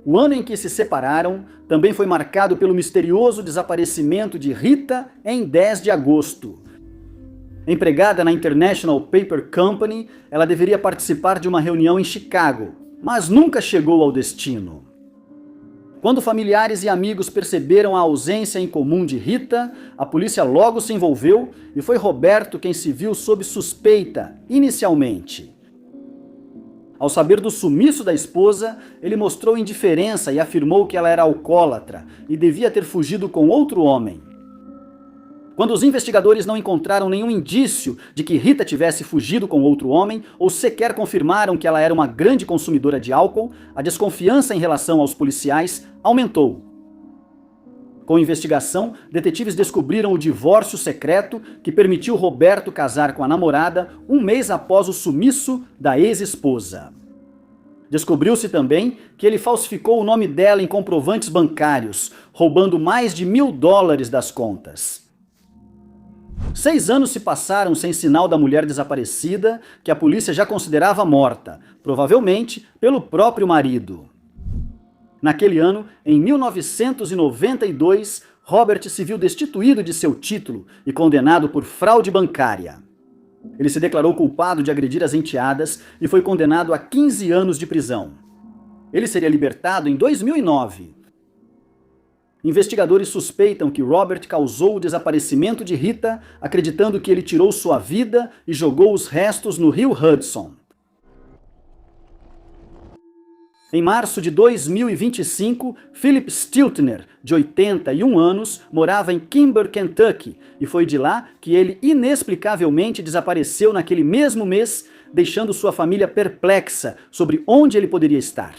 O ano em que se separaram também foi marcado pelo misterioso desaparecimento de Rita em 10 de agosto. Empregada na International Paper Company, ela deveria participar de uma reunião em Chicago, mas nunca chegou ao destino. Quando familiares e amigos perceberam a ausência incomum de Rita, a polícia logo se envolveu e foi Roberto quem se viu sob suspeita, inicialmente. Ao saber do sumiço da esposa, ele mostrou indiferença e afirmou que ela era alcoólatra e devia ter fugido com outro homem. Quando os investigadores não encontraram nenhum indício de que Rita tivesse fugido com outro homem ou sequer confirmaram que ela era uma grande consumidora de álcool, a desconfiança em relação aos policiais aumentou. Com a investigação, detetives descobriram o divórcio secreto que permitiu Roberto casar com a namorada um mês após o sumiço da ex-esposa. Descobriu-se também que ele falsificou o nome dela em comprovantes bancários, roubando mais de $1.000 das contas. 6 anos se passaram sem sinal da mulher desaparecida, que a polícia já considerava morta, provavelmente pelo próprio marido. Naquele ano, em 1992, Robert se viu destituído de seu título e condenado por fraude bancária. Ele se declarou culpado de agredir as enteadas e foi condenado a 15 anos de prisão. Ele seria libertado em 2009. Investigadores suspeitam que Robert causou o desaparecimento de Rita, acreditando que ele tirou sua vida e jogou os restos no rio Hudson. Em março de 2025, Philip Stiltner, de 81 anos, morava em Kimber, Kentucky, e foi de lá que ele inexplicavelmente desapareceu naquele mesmo mês, deixando sua família perplexa sobre onde ele poderia estar.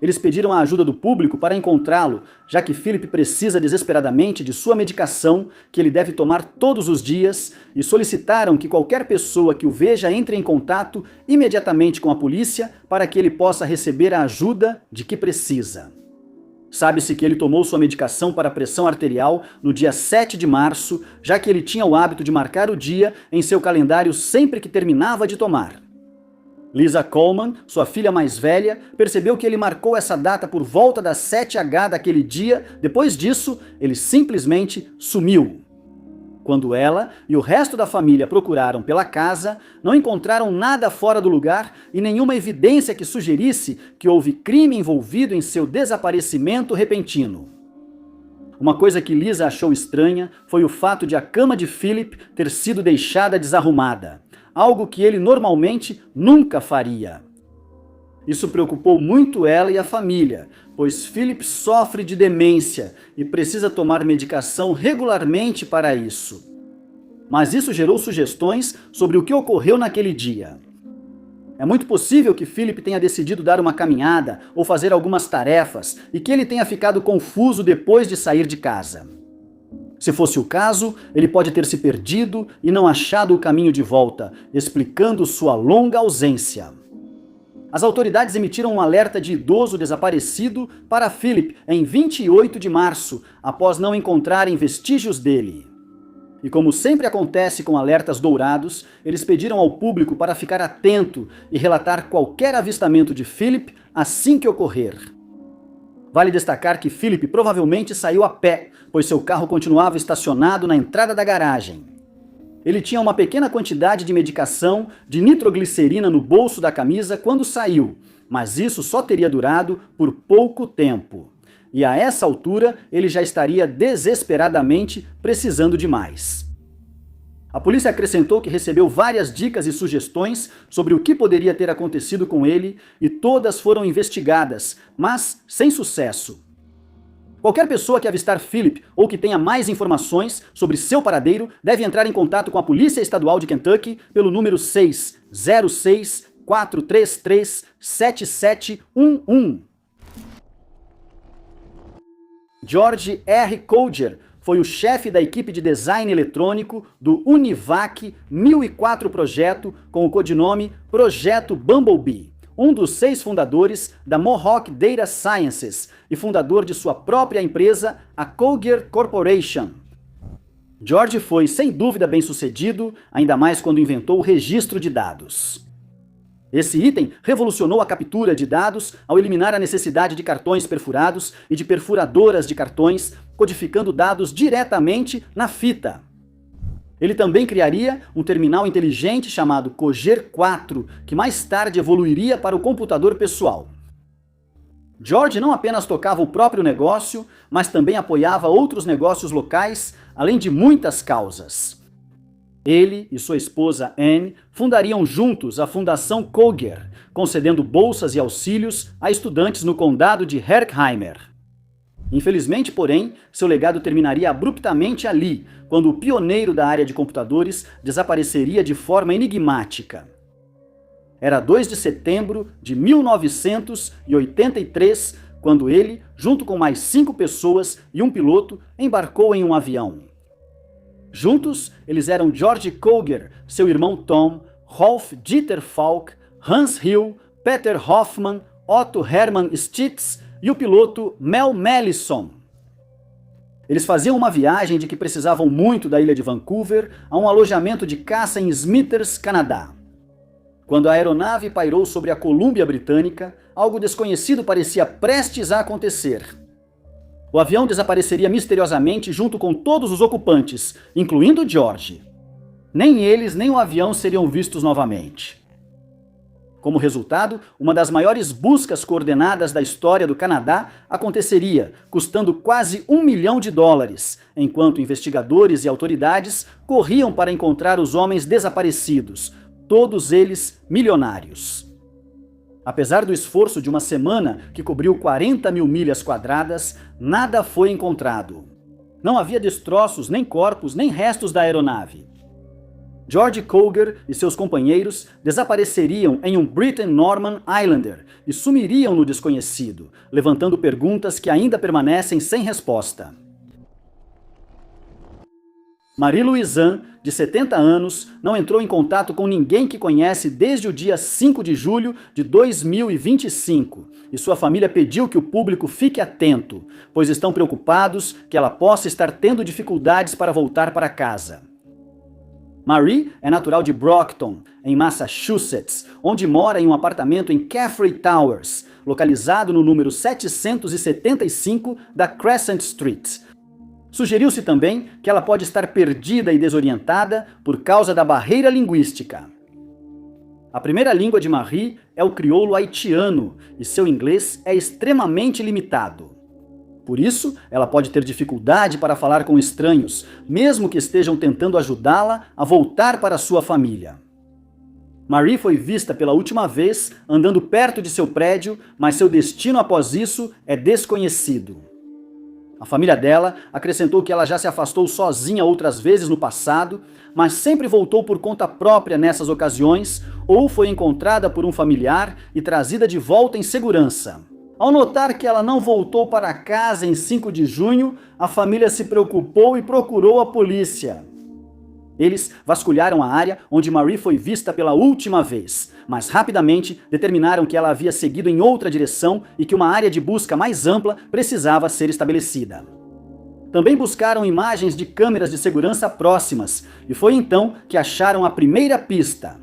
Eles pediram a ajuda do público para encontrá-lo, já que Philip precisa desesperadamente de sua medicação, que ele deve tomar todos os dias, e solicitaram que qualquer pessoa que o veja entre em contato imediatamente com a polícia para que ele possa receber a ajuda de que precisa. Sabe-se que ele tomou sua medicação para a pressão arterial no dia 7 de março, já que ele tinha o hábito de marcar o dia em seu calendário sempre que terminava de tomar. Lisa Coleman, sua filha mais velha, percebeu que ele marcou essa data por volta das 7h daquele dia. Depois disso, ele simplesmente sumiu. Quando ela e o resto da família procuraram pela casa, não encontraram nada fora do lugar e nenhuma evidência que sugerisse que houve crime envolvido em seu desaparecimento repentino. Uma coisa que Lisa achou estranha foi o fato de a cama de Philip ter sido deixada desarrumada. Algo que ele normalmente nunca faria. Isso preocupou muito ela e a família, pois Philip sofre de demência e precisa tomar medicação regularmente para isso. Mas isso gerou sugestões sobre o que ocorreu naquele dia. É muito possível que Philip tenha decidido dar uma caminhada ou fazer algumas tarefas e que ele tenha ficado confuso depois de sair de casa. Se fosse o caso, ele pode ter se perdido e não achado o caminho de volta, explicando sua longa ausência. As autoridades emitiram um alerta de idoso desaparecido para Philip em 28 de março, após não encontrarem vestígios dele. E como sempre acontece com alertas dourados, eles pediram ao público para ficar atento e relatar qualquer avistamento de Philip assim que ocorrer. Vale destacar que Philip provavelmente saiu a pé, pois seu carro continuava estacionado na entrada da garagem. Ele tinha uma pequena quantidade de medicação de nitroglicerina no bolso da camisa quando saiu, mas isso só teria durado por pouco tempo. E a essa altura ele já estaria desesperadamente precisando de mais. A polícia acrescentou que recebeu várias dicas e sugestões sobre o que poderia ter acontecido com ele e todas foram investigadas, mas sem sucesso. Qualquer pessoa que avistar Philip ou que tenha mais informações sobre seu paradeiro deve entrar em contato com a Polícia Estadual de Kentucky pelo número 606-433-7711. George R. Collier foi o chefe da equipe de design eletrônico do Univac 1004 projeto com o codinome Projeto Bumblebee, um dos 6 fundadores da Mohawk Data Sciences e fundador de sua própria empresa, a Collier Corporation. George foi, sem dúvida, bem-sucedido, ainda mais quando inventou o registro de dados. Esse item revolucionou a captura de dados ao eliminar a necessidade de cartões perfurados e de perfuradoras de cartões, codificando dados diretamente na fita. Ele também criaria um terminal inteligente chamado Coger 4, que mais tarde evoluiria para o computador pessoal. George não apenas tocava o próprio negócio, mas também apoiava outros negócios locais, além de muitas causas. Ele e sua esposa Anne fundariam juntos a Fundação Collier, concedendo bolsas e auxílios a estudantes no condado de Herkimer. Infelizmente, porém, seu legado terminaria abruptamente ali, quando o pioneiro da área de computadores desapareceria de forma enigmática. Era 2 de setembro de 1983, quando ele, junto com mais 5 pessoas e um piloto, embarcou em um avião. Juntos, eles eram George Collier, seu irmão Tom, Rolf Dieter Falk, Hans Hill, Peter Hoffmann, Otto Hermann Stitz e o piloto Mel Mellison. Eles faziam uma viagem de que precisavam muito da ilha de Vancouver a um alojamento de caça em Smithers, Canadá. Quando a aeronave pairou sobre a Colômbia Britânica, algo desconhecido parecia prestes a acontecer. O avião desapareceria misteriosamente junto com todos os ocupantes, incluindo George. Nem eles nem o avião seriam vistos novamente. Como resultado, uma das maiores buscas coordenadas da história do Canadá aconteceria, custando quase $1 milhão, enquanto investigadores e autoridades corriam para encontrar os homens desaparecidos, todos eles milionários. Apesar do esforço de uma semana que cobriu 40 mil milhas quadradas, nada foi encontrado. Não havia destroços, nem corpos, nem restos da aeronave. George Coger e seus companheiros desapareceriam em um Britten Norman Islander e sumiriam no desconhecido, levantando perguntas que ainda permanecem sem resposta. Marie-Louise Anne, de 70 anos, não entrou em contato com ninguém que conhece desde o dia 5 de julho de 2025, e sua família pediu que o público fique atento, pois estão preocupados que ela possa estar tendo dificuldades para voltar para casa. Marie é natural de Brockton, em Massachusetts, onde mora em um apartamento em Caffrey Towers, localizado no número 775 da Crescent Street. Sugeriu-se também que ela pode estar perdida e desorientada por causa da barreira linguística. A primeira língua de Marie é o crioulo haitiano e seu inglês é extremamente limitado. Por isso, ela pode ter dificuldade para falar com estranhos, mesmo que estejam tentando ajudá-la a voltar para sua família. Marie foi vista pela última vez andando perto de seu prédio, mas seu destino após isso é desconhecido. A família dela acrescentou que ela já se afastou sozinha outras vezes no passado, mas sempre voltou por conta própria nessas ocasiões ou foi encontrada por um familiar e trazida de volta em segurança. Ao notar que ela não voltou para casa em 5 de junho, a família se preocupou e procurou a polícia. Eles vasculharam a área onde Marie foi vista pela última vez, mas rapidamente determinaram que ela havia seguido em outra direção e que uma área de busca mais ampla precisava ser estabelecida. Também buscaram imagens de câmeras de segurança próximas, e foi então que acharam a primeira pista.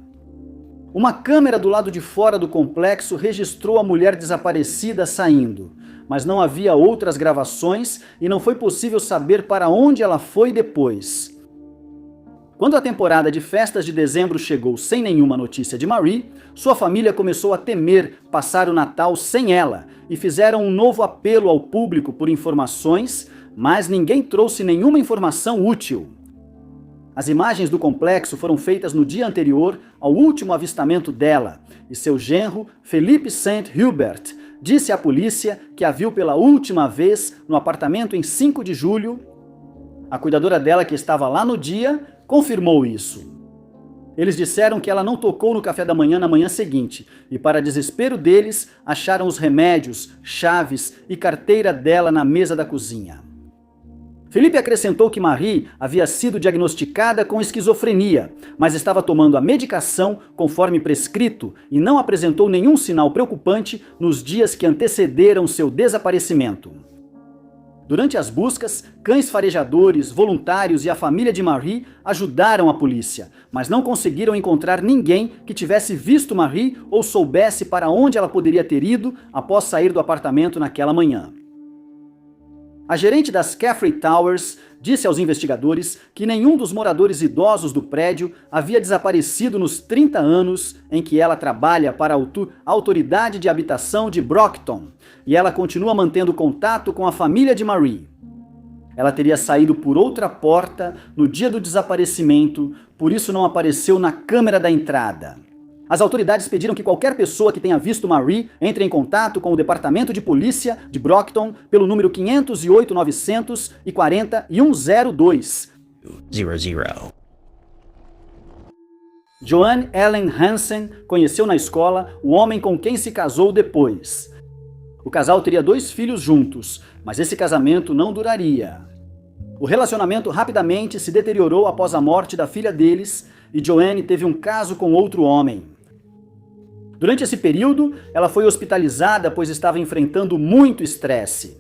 Uma câmera do lado de fora do complexo registrou a mulher desaparecida saindo, mas não havia outras gravações e não foi possível saber para onde ela foi depois. Quando a temporada de festas de dezembro chegou sem nenhuma notícia de Marie, sua família começou a temer passar o Natal sem ela e fizeram um novo apelo ao público por informações, mas ninguém trouxe nenhuma informação útil. As imagens do complexo foram feitas no dia anterior ao último avistamento dela, e seu genro, Philippe St. Hubert, disse à polícia que a viu pela última vez no apartamento em 5 de julho. A cuidadora dela, que estava lá no dia, confirmou isso. Eles disseram que ela não tocou no café da manhã na manhã seguinte, e para desespero deles, acharam os remédios, chaves e carteira dela na mesa da cozinha. Felipe acrescentou que Marie havia sido diagnosticada com esquizofrenia, mas estava tomando a medicação conforme prescrito e não apresentou nenhum sinal preocupante nos dias que antecederam seu desaparecimento. Durante as buscas, cães farejadores, voluntários e a família de Marie ajudaram a polícia, mas não conseguiram encontrar ninguém que tivesse visto Marie ou soubesse para onde ela poderia ter ido após sair do apartamento naquela manhã. A gerente das Caffrey Towers disse aos investigadores que nenhum dos moradores idosos do prédio havia desaparecido nos 30 anos em que ela trabalha para a Autoridade de Habitação de Brockton, e ela continua mantendo contato com a família de Marie. Ela teria saído por outra porta no dia do desaparecimento, por isso não apareceu na câmera da entrada. As autoridades pediram que qualquer pessoa que tenha visto Marie entre em contato com o Departamento de Polícia de Brockton pelo número 508-940-102. Joanne Ellen Hansen conheceu na escola o homem com quem se casou depois. O casal teria 2 filhos juntos, mas esse casamento não duraria. O relacionamento rapidamente se deteriorou após a morte da filha deles e Joanne teve um caso com outro homem. Durante esse período, ela foi hospitalizada pois estava enfrentando muito estresse.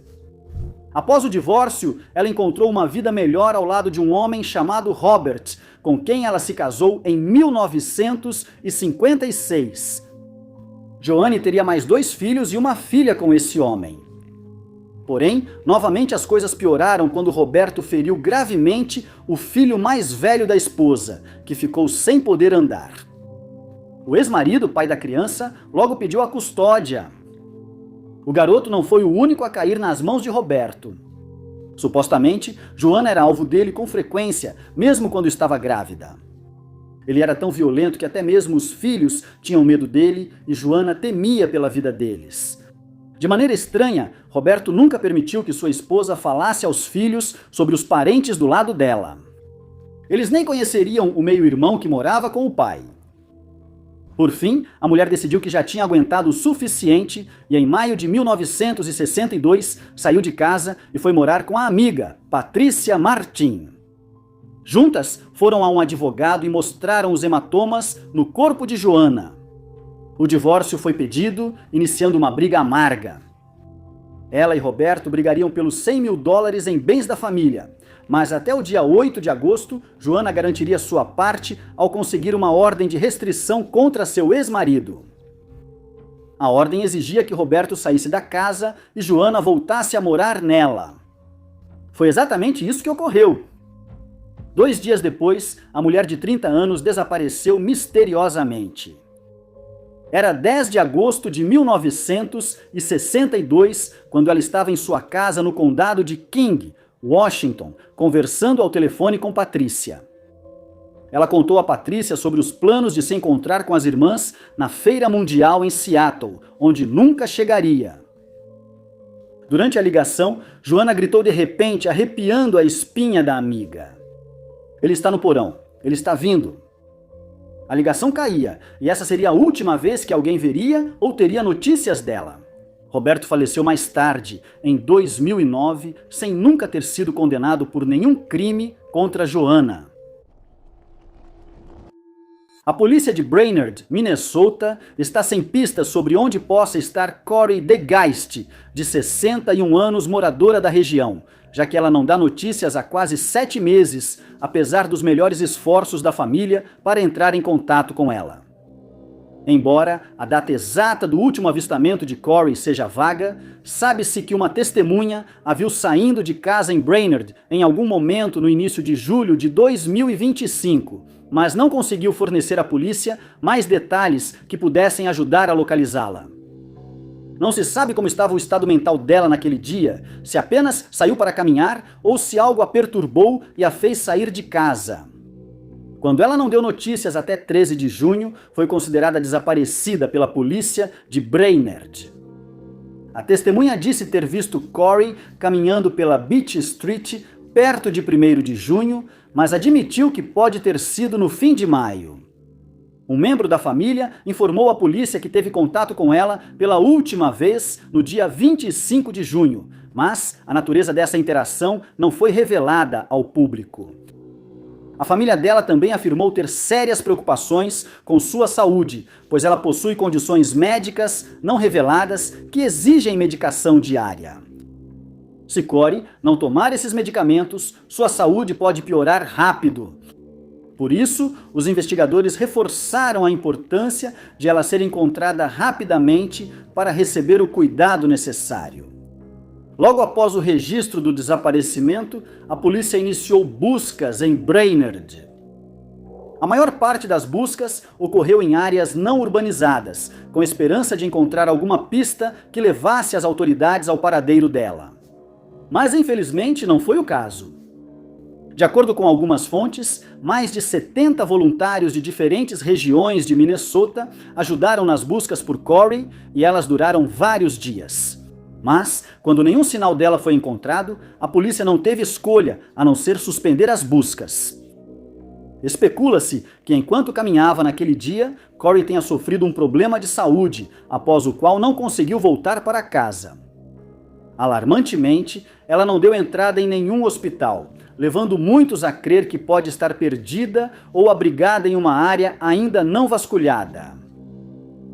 Após o divórcio, ela encontrou uma vida melhor ao lado de um homem chamado Robert, com quem ela se casou em 1956. Joanne teria mais 2 filhos e uma filha com esse homem. Porém, novamente as coisas pioraram quando Roberto feriu gravemente o filho mais velho da esposa, que ficou sem poder andar. O ex-marido, pai da criança, logo pediu a custódia. O garoto não foi o único a cair nas mãos de Roberto. Supostamente, Joanna era alvo dele com frequência, mesmo quando estava grávida. Ele era tão violento que até mesmo os filhos tinham medo dele e Joanna temia pela vida deles. De maneira estranha, Roberto nunca permitiu que sua esposa falasse aos filhos sobre os parentes do lado dela. Eles nem conheceriam o meio-irmão que morava com o pai. Por fim, a mulher decidiu que já tinha aguentado o suficiente e em maio de 1962 saiu de casa e foi morar com a amiga, Patrícia Martin. Juntas, foram a um advogado e mostraram os hematomas no corpo de Joanna. O divórcio foi pedido, iniciando uma briga amarga. Ela e Roberto brigariam pelos $100 mil em bens da família, mas até o dia 8 de agosto, Joanna garantiria sua parte ao conseguir uma ordem de restrição contra seu ex-marido. A ordem exigia que Roberto saísse da casa e Joanna voltasse a morar nela. Foi exatamente isso que ocorreu. 2 dias depois, a mulher de 30 anos desapareceu misteriosamente. Era 10 de agosto de 1962, quando ela estava em sua casa no condado de King, Washington, conversando ao telefone com Patrícia. Ela contou a Patrícia sobre os planos de se encontrar com as irmãs na Feira Mundial em Seattle, onde nunca chegaria. Durante a ligação, Joanna gritou de repente, arrepiando a espinha da amiga. Ele está no porão. Ele está vindo. A ligação caía, e essa seria a última vez que alguém veria ou teria notícias dela. Roberto faleceu mais tarde, em 2009, sem nunca ter sido condenado por nenhum crime contra Joanna. A polícia de Brainerd, Minnesota, está sem pistas sobre onde possa estar Corey DeGeist, de 61 anos, moradora da região, já que ela não dá notícias há quase 7 meses, apesar dos melhores esforços da família para entrar em contato com ela. Embora a data exata do último avistamento de Corey seja vaga, sabe-se que uma testemunha a viu saindo de casa em Brainerd em algum momento no início de julho de 2025, mas não conseguiu fornecer à polícia mais detalhes que pudessem ajudar a localizá-la. Não se sabe como estava o estado mental dela naquele dia, se apenas saiu para caminhar ou se algo a perturbou e a fez sair de casa. Quando ela não deu notícias até 13 de junho, foi considerada desaparecida pela polícia de Brainerd. A testemunha disse ter visto Corey caminhando pela Beach Street perto de 1º de junho, mas admitiu que pode ter sido no fim de maio. Um membro da família informou à polícia que teve contato com ela pela última vez no dia 25 de junho, mas a natureza dessa interação não foi revelada ao público. A família dela também afirmou ter sérias preocupações com sua saúde, pois ela possui condições médicas não reveladas que exigem medicação diária. Se Corey não tomar esses medicamentos, sua saúde pode piorar rápido. Por isso, os investigadores reforçaram a importância de ela ser encontrada rapidamente para receber o cuidado necessário. Logo após o registro do desaparecimento, a polícia iniciou buscas em Brainerd. A maior parte das buscas ocorreu em áreas não urbanizadas, com esperança de encontrar alguma pista que levasse as autoridades ao paradeiro dela. Mas infelizmente não foi o caso. De acordo com algumas fontes, mais de 70 voluntários de diferentes regiões de Minnesota ajudaram nas buscas por Corey e elas duraram vários dias. Mas, quando nenhum sinal dela foi encontrado, a polícia não teve escolha a não ser suspender as buscas. Especula-se que enquanto caminhava naquele dia, Corey tenha sofrido um problema de saúde, após o qual não conseguiu voltar para casa. Alarmantemente, ela não deu entrada em nenhum hospital, levando muitos a crer que pode estar perdida ou abrigada em uma área ainda não vasculhada.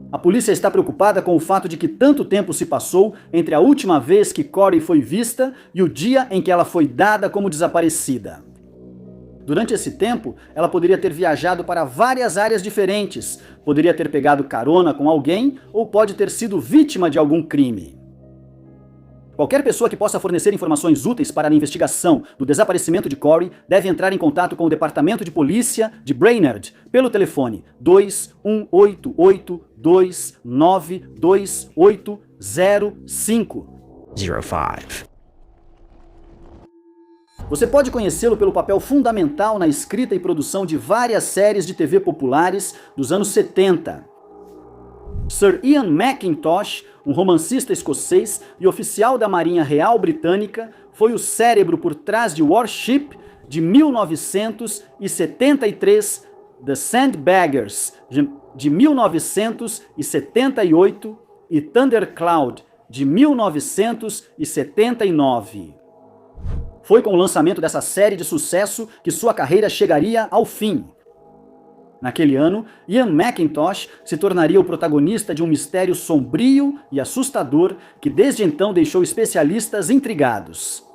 A polícia está preocupada com o fato de que tanto tempo se passou entre a última vez que Corey foi vista e o dia em que ela foi dada como desaparecida. Durante esse tempo, ela poderia ter viajado para várias áreas diferentes, poderia ter pegado carona com alguém ou pode ter sido vítima de algum crime. Qualquer pessoa que possa fornecer informações úteis para a investigação do desaparecimento de Corey deve entrar em contato com o Departamento de Polícia de Brainerd pelo telefone 2188-292805. Você pode conhecê-lo pelo papel fundamental na escrita e produção de várias séries de TV populares dos anos 70. Sir Ian Mackintosh, um romancista escocês e oficial da Marinha Real Britânica, foi o cérebro por trás de Warship, de 1973, The Sandbaggers, de 1978 e Thundercloud, de 1979. Foi com o lançamento dessa série de sucesso que sua carreira chegaria ao fim. Naquele ano, Ian Mackintosh se tornaria o protagonista de um mistério sombrio e assustador que desde então deixou especialistas intrigados.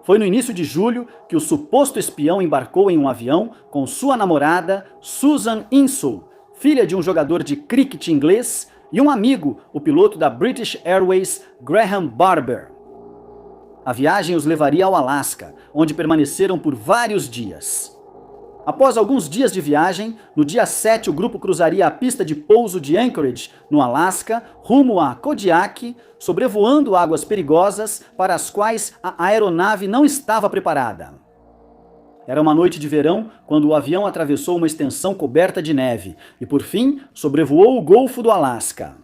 Foi no início de julho que o suposto espião embarcou em um avião com sua namorada, Susan Insull, filha de um jogador de cricket inglês, e um amigo, o piloto da British Airways, Graham Barber. A viagem os levaria ao Alasca, onde permaneceram por vários dias. Após alguns dias de viagem, no dia 7 o grupo cruzaria a pista de pouso de Anchorage, no Alasca, rumo a Kodiak, sobrevoando águas perigosas para as quais a aeronave não estava preparada. Era uma noite de verão quando o avião atravessou uma extensão coberta de neve e, por fim, sobrevoou o Golfo do Alasca.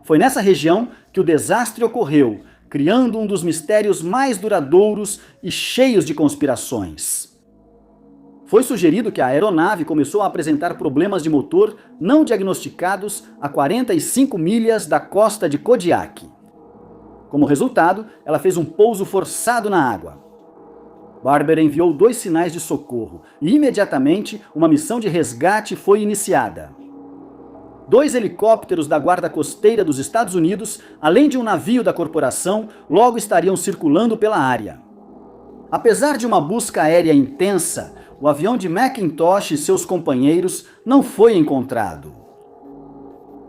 Foi nessa região que o desastre ocorreu, criando um dos mistérios mais duradouros e cheios de conspirações. Foi sugerido que a aeronave começou a apresentar problemas de motor não diagnosticados a 45 milhas da costa de Kodiak. Como resultado, ela fez um pouso forçado na água. Barber enviou 2 sinais de socorro e imediatamente uma missão de resgate foi iniciada. 2 helicópteros da Guarda Costeira dos Estados Unidos, além de um navio da corporação, logo estariam circulando pela área. Apesar de uma busca aérea intensa, o avião de Mackintosh e seus companheiros não foi encontrado.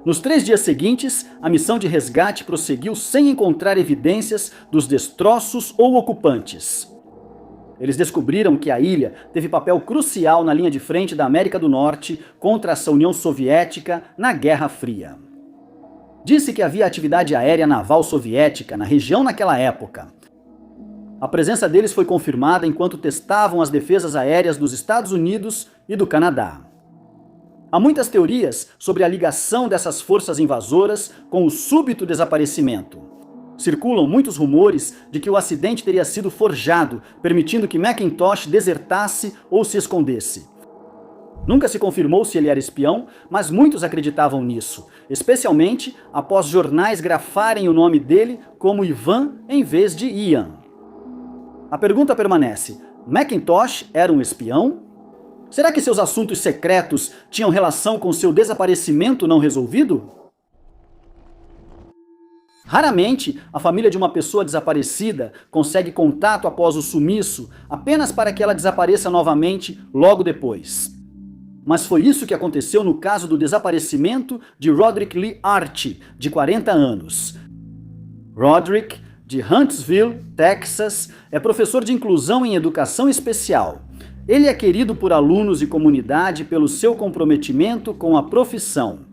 Nos 3 dias seguintes, a missão de resgate prosseguiu sem encontrar evidências dos destroços ou ocupantes. Eles descobriram que a ilha teve papel crucial na linha de frente da América do Norte contra essa União Soviética na Guerra Fria. Disse que havia atividade aérea naval soviética na região naquela época. A presença deles foi confirmada enquanto testavam as defesas aéreas dos Estados Unidos e do Canadá. Há muitas teorias sobre a ligação dessas forças invasoras com o súbito desaparecimento. Circulam muitos rumores de que o acidente teria sido forjado, permitindo que Mackintosh desertasse ou se escondesse. Nunca se confirmou se ele era espião, mas muitos acreditavam nisso, especialmente após jornais grafarem o nome dele como Ivan em vez de Ian. A pergunta permanece: Mackintosh era um espião? Será que seus assuntos secretos tinham relação com seu desaparecimento não resolvido? Raramente, a família de uma pessoa desaparecida consegue contato após o sumiço apenas para que ela desapareça novamente logo depois. Mas foi isso que aconteceu no caso do desaparecimento de Roderick Lee Archie, de 40 anos. Roderick, de Huntsville, Texas, é professor de inclusão em educação especial. Ele é querido por alunos e comunidade pelo seu comprometimento com a profissão.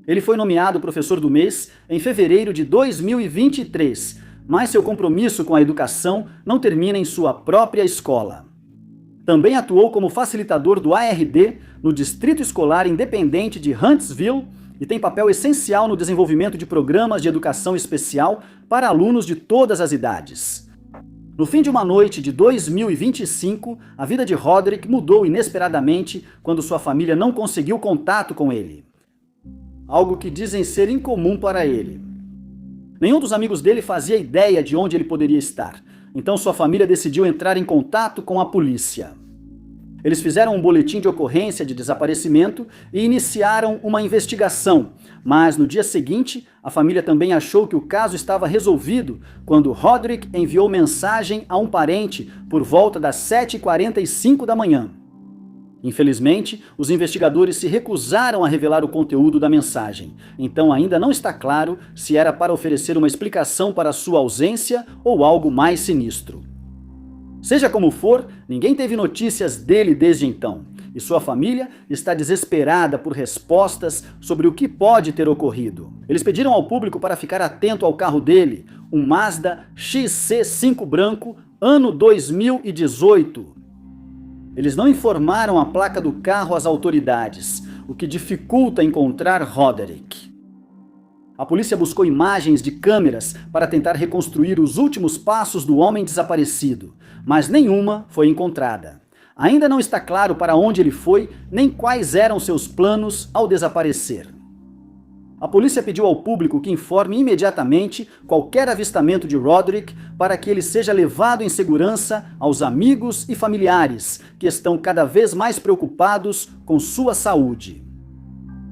Ele foi nomeado professor do mês em fevereiro de 2023, mas seu compromisso com a educação não termina em sua própria escola. Também atuou como facilitador do ARD no Distrito Escolar Independente de Huntsville e tem papel essencial no desenvolvimento de programas de educação especial para alunos de todas as idades. No fim de uma noite de 2025, a vida de Roderick mudou inesperadamente quando sua família não conseguiu contato com ele. Algo que dizem ser incomum para ele. Nenhum dos amigos dele fazia ideia de onde ele poderia estar, então sua família decidiu entrar em contato com a polícia. Eles fizeram um boletim de ocorrência de desaparecimento e iniciaram uma investigação, mas no dia seguinte, a família também achou que o caso estava resolvido quando Roderick enviou mensagem a um parente por volta das 7h45 da manhã. Infelizmente, os investigadores se recusaram a revelar o conteúdo da mensagem, então ainda não está claro se era para oferecer uma explicação para sua ausência ou algo mais sinistro. Seja como for, ninguém teve notícias dele desde então, e sua família está desesperada por respostas sobre o que pode ter ocorrido. Eles pediram ao público para ficar atento ao carro dele, um Mazda XC5 branco, ano 2018. Eles não informaram a placa do carro às autoridades, o que dificulta encontrar Roderick. A polícia buscou imagens de câmeras para tentar reconstruir os últimos passos do homem desaparecido, mas nenhuma foi encontrada. Ainda não está claro para onde ele foi, nem quais eram seus planos ao desaparecer. A polícia pediu ao público que informe imediatamente qualquer avistamento de Roderick para que ele seja levado em segurança aos amigos e familiares, que estão cada vez mais preocupados com sua saúde.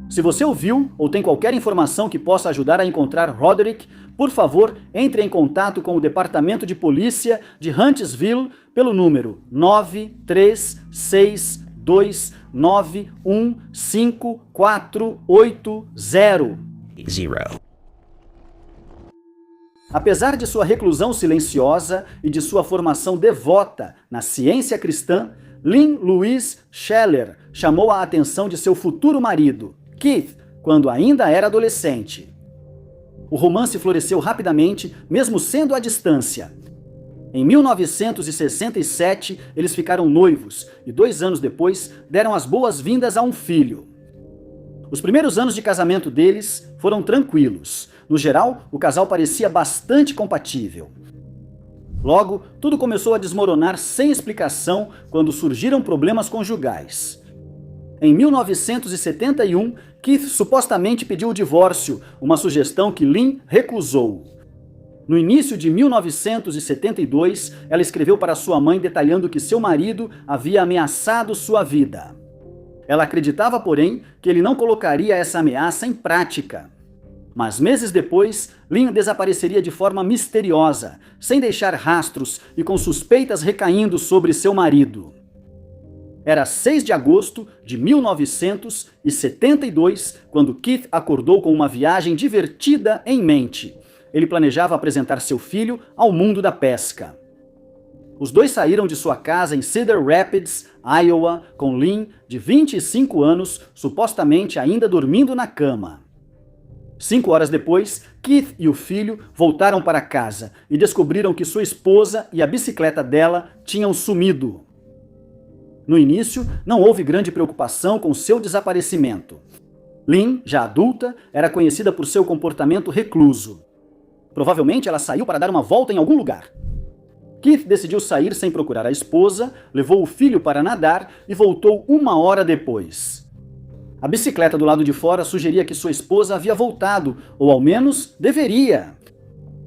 Se você ouviu ou tem qualquer informação que possa ajudar a encontrar Roderick, por favor, entre em contato com o Departamento de Polícia de Huntsville pelo número 936215480. Apesar de sua reclusão silenciosa e de sua formação devota na ciência cristã, Lynn Louise Scheller chamou a atenção de seu futuro marido, Keith, quando ainda era adolescente. O romance floresceu rapidamente, mesmo sendo à distância. Em 1967, eles ficaram noivos e 2 anos depois deram as boas-vindas a um filho. Os primeiros anos de casamento deles foram tranquilos. No geral, o casal parecia bastante compatível. Logo, tudo começou a desmoronar sem explicação quando surgiram problemas conjugais. Em 1971, Keith supostamente pediu o divórcio, uma sugestão que Lynn recusou. No início de 1972, ela escreveu para sua mãe detalhando que seu marido havia ameaçado sua vida. Ela acreditava, porém, que ele não colocaria essa ameaça em prática. Mas meses depois, Lynn desapareceria de forma misteriosa, sem deixar rastros e com suspeitas recaindo sobre seu marido. Era 6 de agosto de 1972, quando Keith acordou com uma viagem divertida em mente. Ele planejava apresentar seu filho ao mundo da pesca. Os dois saíram de sua casa em Cedar Rapids, Iowa, com Lynn, de 25 anos, supostamente ainda dormindo na cama. 5 horas depois, Keith e o filho voltaram para casa e descobriram que sua esposa e a bicicleta dela tinham sumido. No início, não houve grande preocupação com seu desaparecimento. Lynn, já adulta, era conhecida por seu comportamento recluso. Provavelmente ela saiu para dar uma volta em algum lugar. Keith decidiu sair sem procurar a esposa, levou o filho para nadar e voltou 1 hora depois. A bicicleta do lado de fora sugeria que sua esposa havia voltado, ou ao menos deveria.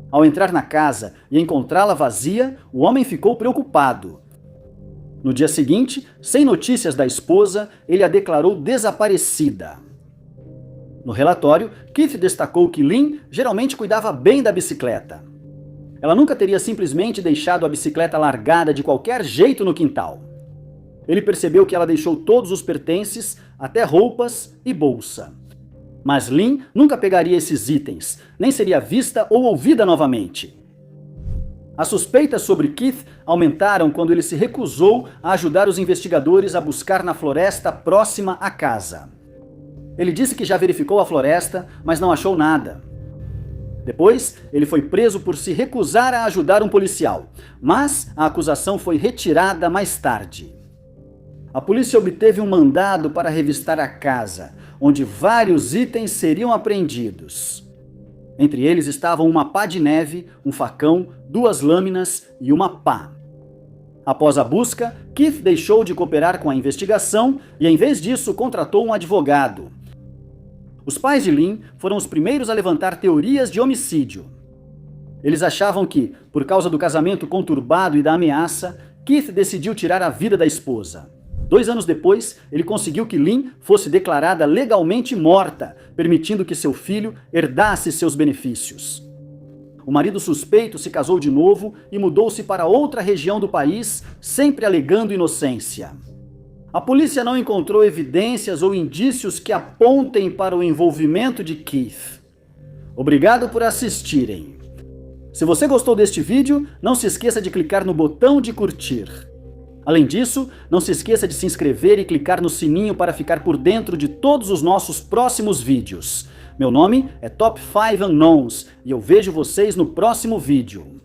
Ao entrar na casa e encontrá-la vazia, o homem ficou preocupado. No dia seguinte, sem notícias da esposa, ele a declarou desaparecida. No relatório, Keith destacou que Lynn geralmente cuidava bem da bicicleta. Ela nunca teria simplesmente deixado a bicicleta largada de qualquer jeito no quintal. Ele percebeu que ela deixou todos os pertences, até roupas e bolsa. Mas Lynn nunca pegaria esses itens, nem seria vista ou ouvida novamente. As suspeitas sobre Keith aumentaram quando ele se recusou a ajudar os investigadores a buscar na floresta próxima à casa. Ele disse que já verificou a floresta, mas não achou nada. Depois, ele foi preso por se recusar a ajudar um policial, mas a acusação foi retirada mais tarde. A polícia obteve um mandado para revistar a casa, onde vários itens seriam apreendidos. Entre eles estavam uma pá de neve, um facão, 2 lâminas e uma pá. Após a busca, Keith deixou de cooperar com a investigação e, em vez disso, contratou um advogado. Os pais de Lynn foram os primeiros a levantar teorias de homicídio. Eles achavam que, por causa do casamento conturbado e da ameaça, Keith decidiu tirar a vida da esposa. 2 anos depois, ele conseguiu que Lynn fosse declarada legalmente morta, permitindo que seu filho herdasse seus benefícios. O marido suspeito se casou de novo e mudou-se para outra região do país, sempre alegando inocência. A polícia não encontrou evidências ou indícios que apontem para o envolvimento de Keith. Obrigado por assistirem. Se você gostou deste vídeo, não se esqueça de clicar no botão de curtir. Além disso, não se esqueça de se inscrever e clicar no sininho para ficar por dentro de todos os nossos próximos vídeos. Meu nome é Top 5 Unknowns e eu vejo vocês no próximo vídeo.